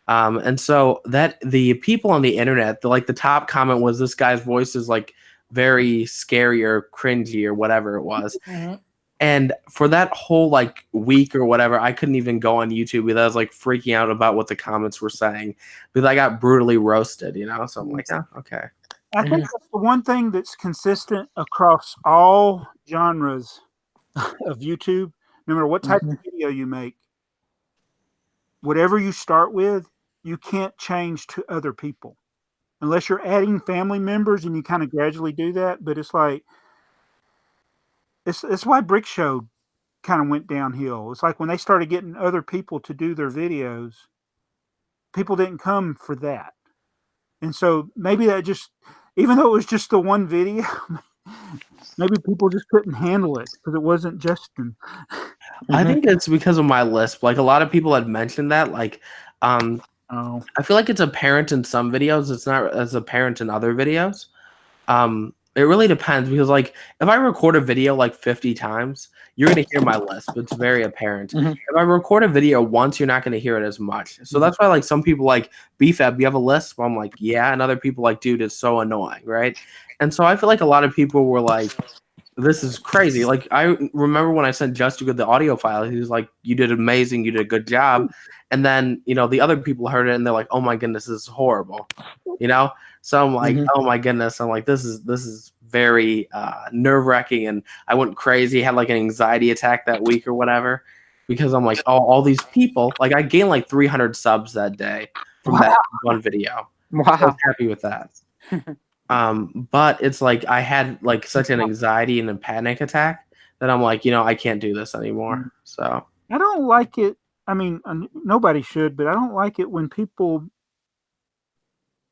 And so that the people on the internet, the top comment was this guy's voice is like very scary or cringy or whatever it was. Mm-hmm. And for that whole week or whatever, I couldn't even go on YouTube because I was freaking out about what the comments were saying because I got brutally roasted, So I'm like, oh, okay. I think that's the one thing that's consistent across all genres of YouTube, no matter what type of video you make. Whatever you start with, you can't change to other people unless you're adding family members, and you kind of gradually do that. But it's like it's why Brick Show kind of went downhill. It's like when they started getting other people to do their videos, people didn't come for that, and so maybe that just, even though it was just the one video, maybe people just couldn't handle it because it wasn't Justin. I think it's because of my lisp. A lot of people had mentioned that. I feel like it's apparent in some videos. It's not as apparent in other videos. It really depends because if I record a video 50 times, you're going to hear my lisp. It's very apparent. If I record a video once, you're not going to hear it as much. So that's why some people BFAB, you have a lisp? I'm like, yeah. And other people dude, it's so annoying, right? And so I feel like a lot of people were like, this is crazy. I remember when I sent Just Too Good the audio file, he was like, you did amazing. You did a good job. And then, the other people heard it and they're like, oh my goodness, this is horrible. So I'm like, oh my goodness. I'm like, this is very nerve wracking. And I went crazy, had an anxiety attack that week or whatever, because I'm like, oh, all these people, I gained 300 subs that day from that one video. Wow. I was happy with that. But it's I had such an anxiety and a panic attack that I'm like, I can't do this anymore. So I don't like it. I mean, nobody should, but I don't like it when people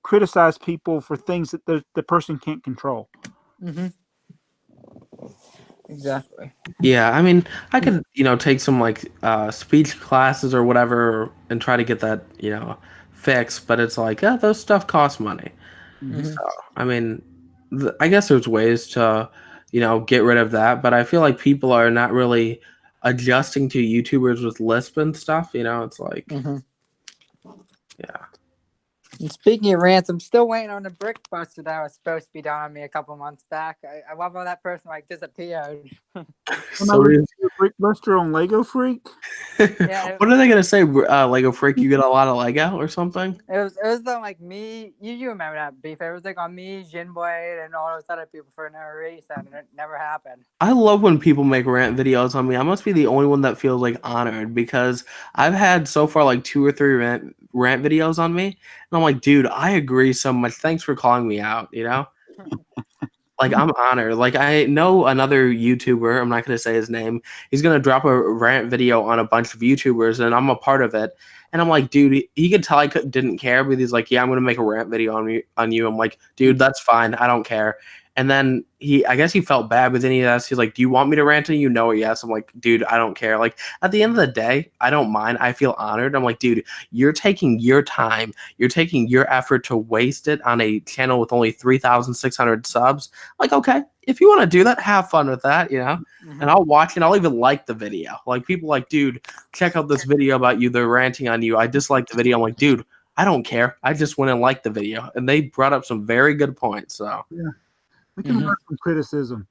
criticize people for things that the person can't control. Exactly. Yeah, I mean, I could, take some speech classes or whatever and try to get that, fixed, but it's those stuff costs money. So, I mean, I guess there's ways to, get rid of that, but I feel like people are not really adjusting to YouTubers with lisp and stuff. It's yeah. And speaking of rants, I'm still waiting on the brick buster that was supposed to be done on me a couple months back. I love how that person like disappeared. Am So I a Brickbuster on Lego Freak? Yeah, what are they gonna say? Lego Freak, you get a lot of Lego or something? it was the, like me. You remember that beef? It was like on me, Jinblade, and all those other people for no reason. And it never happened. I love when people make rant videos on me. I must be the only one that feels like honored because I've had so far like 2 or 3 rant videos on me, and I'm like, dude, I agree so much. Thanks for calling me out. You know. Like I'm honored. Like I know another YouTuber, I'm not gonna say his name. He's gonna drop a rant video on a bunch of YouTubers, and I'm a part of it. And I'm like, dude, he could tell didn't care, but he's like, yeah, I'm gonna make a rant video on you. I'm like, dude, that's fine. I don't care. And then I guess he felt bad, but then he's like, do you want me to rant on you? No or yes? I'm like, dude, I don't care. Like at the end of the day, I don't mind. I feel honored. I'm like, dude, you're taking your time, you're taking your effort to waste it on a channel with only 3,600 subs. Like, okay, if you want to do that, have fun with that, you know? And I'll watch it. I'll even like the video. Like people like, dude, check out this video about you. They're ranting on you. I dislike the video. I'm like, dude, I don't care. I just went and liked the video. And they brought up some very good points. So yeah. We can learn from criticism.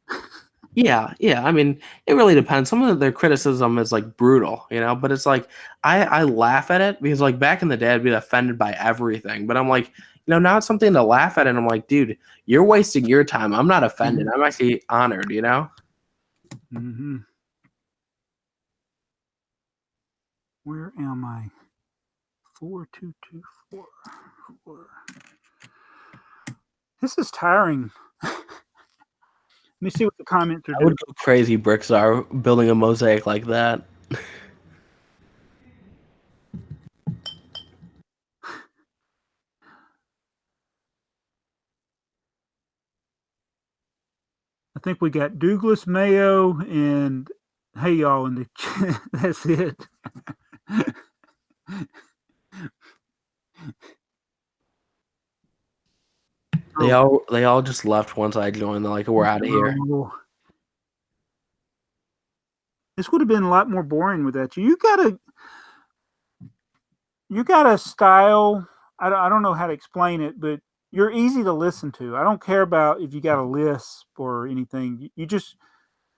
Yeah. I mean, it really depends. Some of their criticism is like brutal, you know, but it's like I laugh at it because like back in the day I'd be offended by everything. But I'm like, now it's something to laugh at, and I'm like, dude, you're wasting your time. I'm not offended. I'm actually honored, you know? Mm-hmm. Where am I? 4224. This is tiring. Let me see what the comments are I doing. would go crazy, BrickTsar, building a mosaic like that. I think we got Douglas Mayo and hey y'all in the chat. That's it. They all just left once I joined. They're like, we're out of here. This would have been a lot more boring without you. You got a style. I don't know how to explain it, but you're easy to listen to. I don't care about if you got a lisp or anything.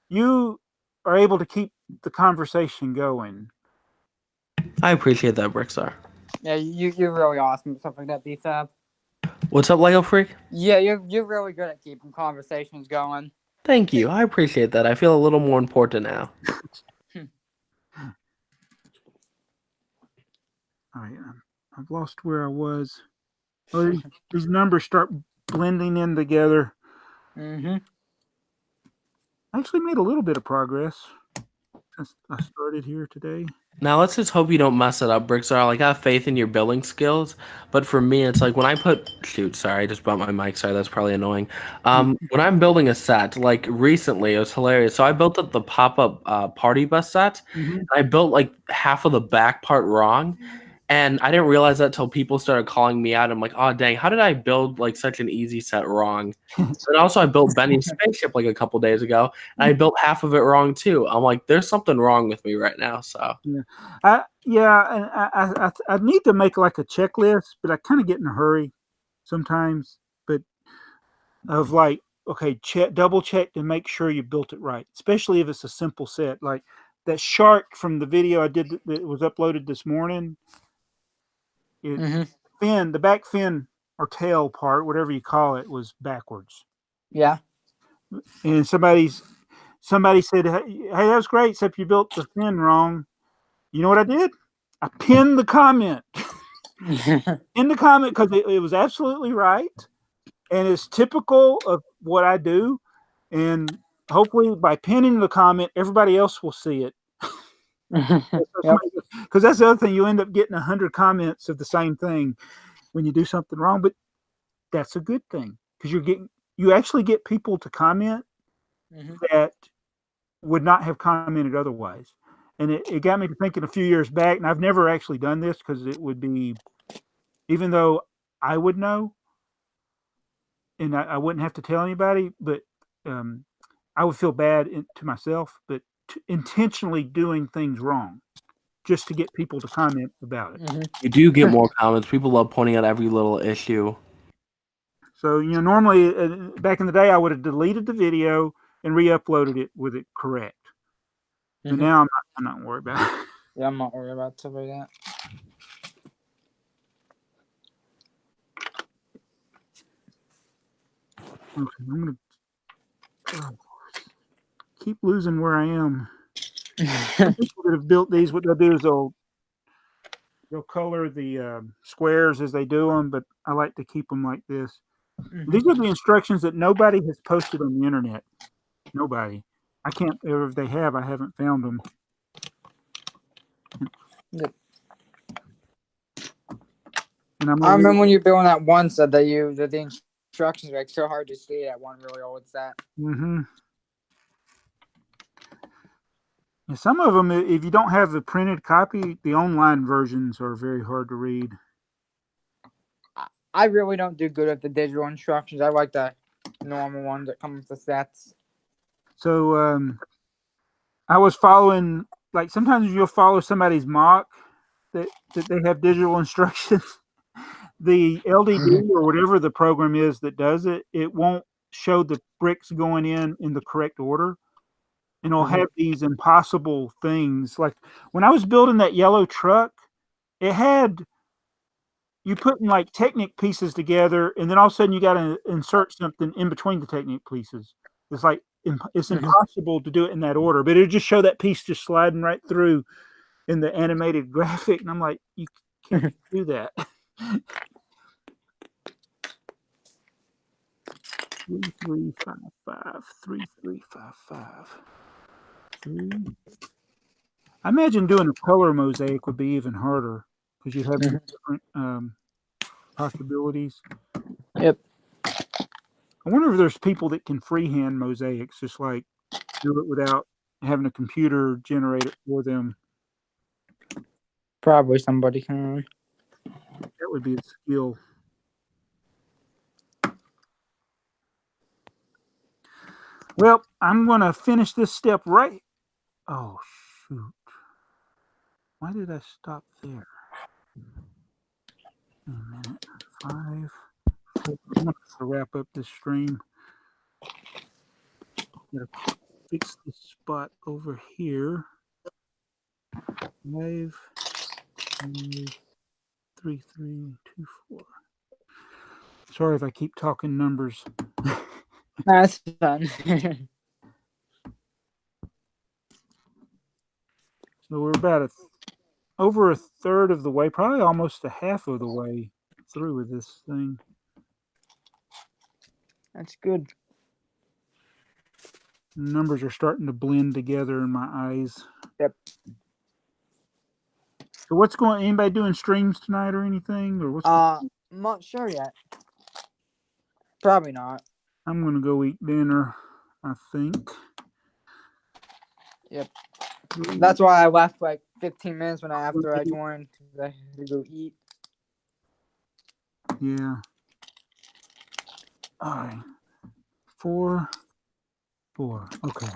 You are able to keep the conversation going. I appreciate that, BrickTsar. Yeah, you're really awesome. Stuff like that, BrickTsar. What's up, Lego Freak? Yeah, you're really good at keeping conversations going. Thank you. I appreciate that. I feel a little more important now. All right, I've lost where I was. Oh, these numbers start blending in together. I actually made a little bit of progress since I started here today. Now let's just hope you don't mess it up, BrickTsar. Like I have faith in your building skills, but for me, it's like when I sorry, I just bumped my mic. Sorry, that's probably annoying. When I'm building a set, like recently, it was hilarious. So I built up the pop-up party bus set. I built like half of the back part wrong, and I didn't realize that till people started calling me out. I'm like, oh dang, how did I build like such an easy set wrong? And also I built Benny's spaceship like a couple days ago, and I built half of it wrong too. I'm like, there's something wrong with me right now. So and I need to make like a checklist, but I kind of get in a hurry sometimes. But of like, okay, double check to make sure you built it right, especially if it's a simple set like that shark from the video I did that was uploaded this morning. The back fin or tail part, whatever you call it, was backwards. Yeah. And somebody said, hey, that was great, except you built the fin wrong. You know what I did? I pinned the comment. In the comment, because it was absolutely right. And it's typical of what I do. And hopefully by pinning the comment, everybody else will see it. Because that's the other thing, you end up getting 100 comments of the same thing when you do something wrong, but that's a good thing because you actually get people to comment that would not have commented otherwise. And it got me to thinking a few years back, and I've never actually done this because it would be, even though I would know and I wouldn't have to tell anybody, but I would feel bad to myself, but intentionally doing things wrong. just to get people to comment about it. You do get more comments. People love pointing out every little issue. So, normally back in the day, I would have deleted the video and re-uploaded it with it correct. But now I'm not worried about it. Yeah, I'm not worried about stuff like that. Okay, I'm gonna keep losing where I am. People that have built these, what they'll do is they'll color the squares as they do them, but I like to keep them like this. These are the instructions that nobody has posted on the internet. Nobody. I can't, or if they have, I haven't found them. Yep. And I remember when you were doing that once that the instructions were like so hard to see that one really old set. And some of them, if you don't have the printed copy, the online versions are very hard to read. I really don't do good at the digital instructions. I like the normal ones that come with the sets. So I was following, like sometimes you'll follow somebody's mock that they have digital instructions. The LDD or whatever the program is that does it, it won't show the bricks going in the correct order. And it'll have these impossible things. Like when I was building that yellow truck, it had you putting like Technic pieces together, and then all of a sudden you got to insert something in between the Technic pieces. It's like it's impossible to do it in that order, but it just show that piece just sliding right through in the animated graphic, and I'm like, you can't do that. 3355 3355 3. I imagine doing a color mosaic would be even harder because you have different possibilities. Yep. I wonder if there's people that can freehand mosaics, just like do it without having a computer generate it for them. Probably somebody can. That would be a skill. Well, I'm going to finish this step right. Oh, shoot. Why did I stop there? A minute. 5. 4. I'm going to wrap up this stream. Gotta fix this spot over here. 5, 3, 3, 2, 4. Sorry if I keep talking numbers. That's fun. So we're about over a third of the way, probably almost a half of the way through with this thing. That's good. The numbers are starting to blend together in my eyes. Yep. So what's anybody doing streams tonight or anything? Or what's I'm not sure yet. Probably not. I'm gonna go eat dinner, I think. Yep. That's why I left like 15 minutes after I joined to go eat. Yeah. All right. 4. Okay.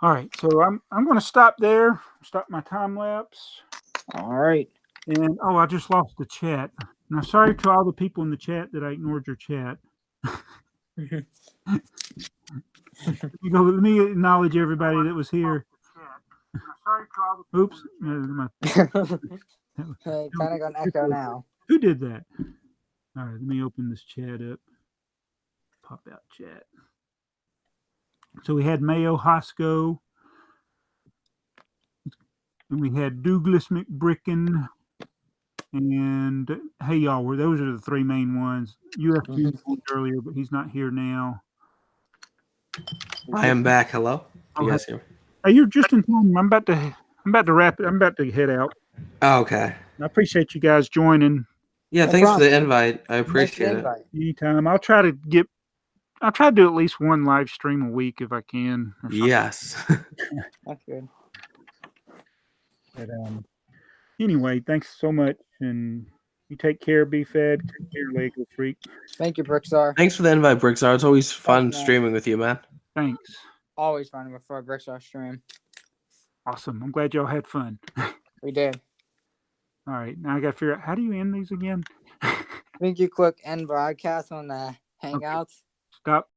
All right. So I'm going to stop there. Stop my time lapse. All right. And I just lost the chat. Now, sorry to all the people in the chat that I ignored your chat. Let me acknowledge everybody that was here. Oops. Hey, kind of got an echo now. Who did that? All right, let me open this chat up. Pop out chat. So we had Mayo Hosco, and we had Douglas McBricken, and hey y'all, those are the 3 main ones. UFG earlier, but he's not here now. I am back. Hello. You guys hear me? Hey, you're just in time. I'm about to wrap it. I'm about to head out. Oh, okay. I appreciate you guys joining. Yeah, thanks for the invite. I appreciate it. Anytime. I'll try to do at least one live stream a week if I can. Yes. That's good. But anyway, thanks so much, and you take care. Be fed. Take care, Lego Freak. Thank you, BrickTsar. Thanks for the invite, BrickTsar. It's always fun streaming with you, man. Thanks. Always fun for a BrickTsar stream. Awesome. I'm glad y'all had fun. We did. All right. Now I got to figure out how do you end these again? I think you click end broadcast on the Hangouts. Stop.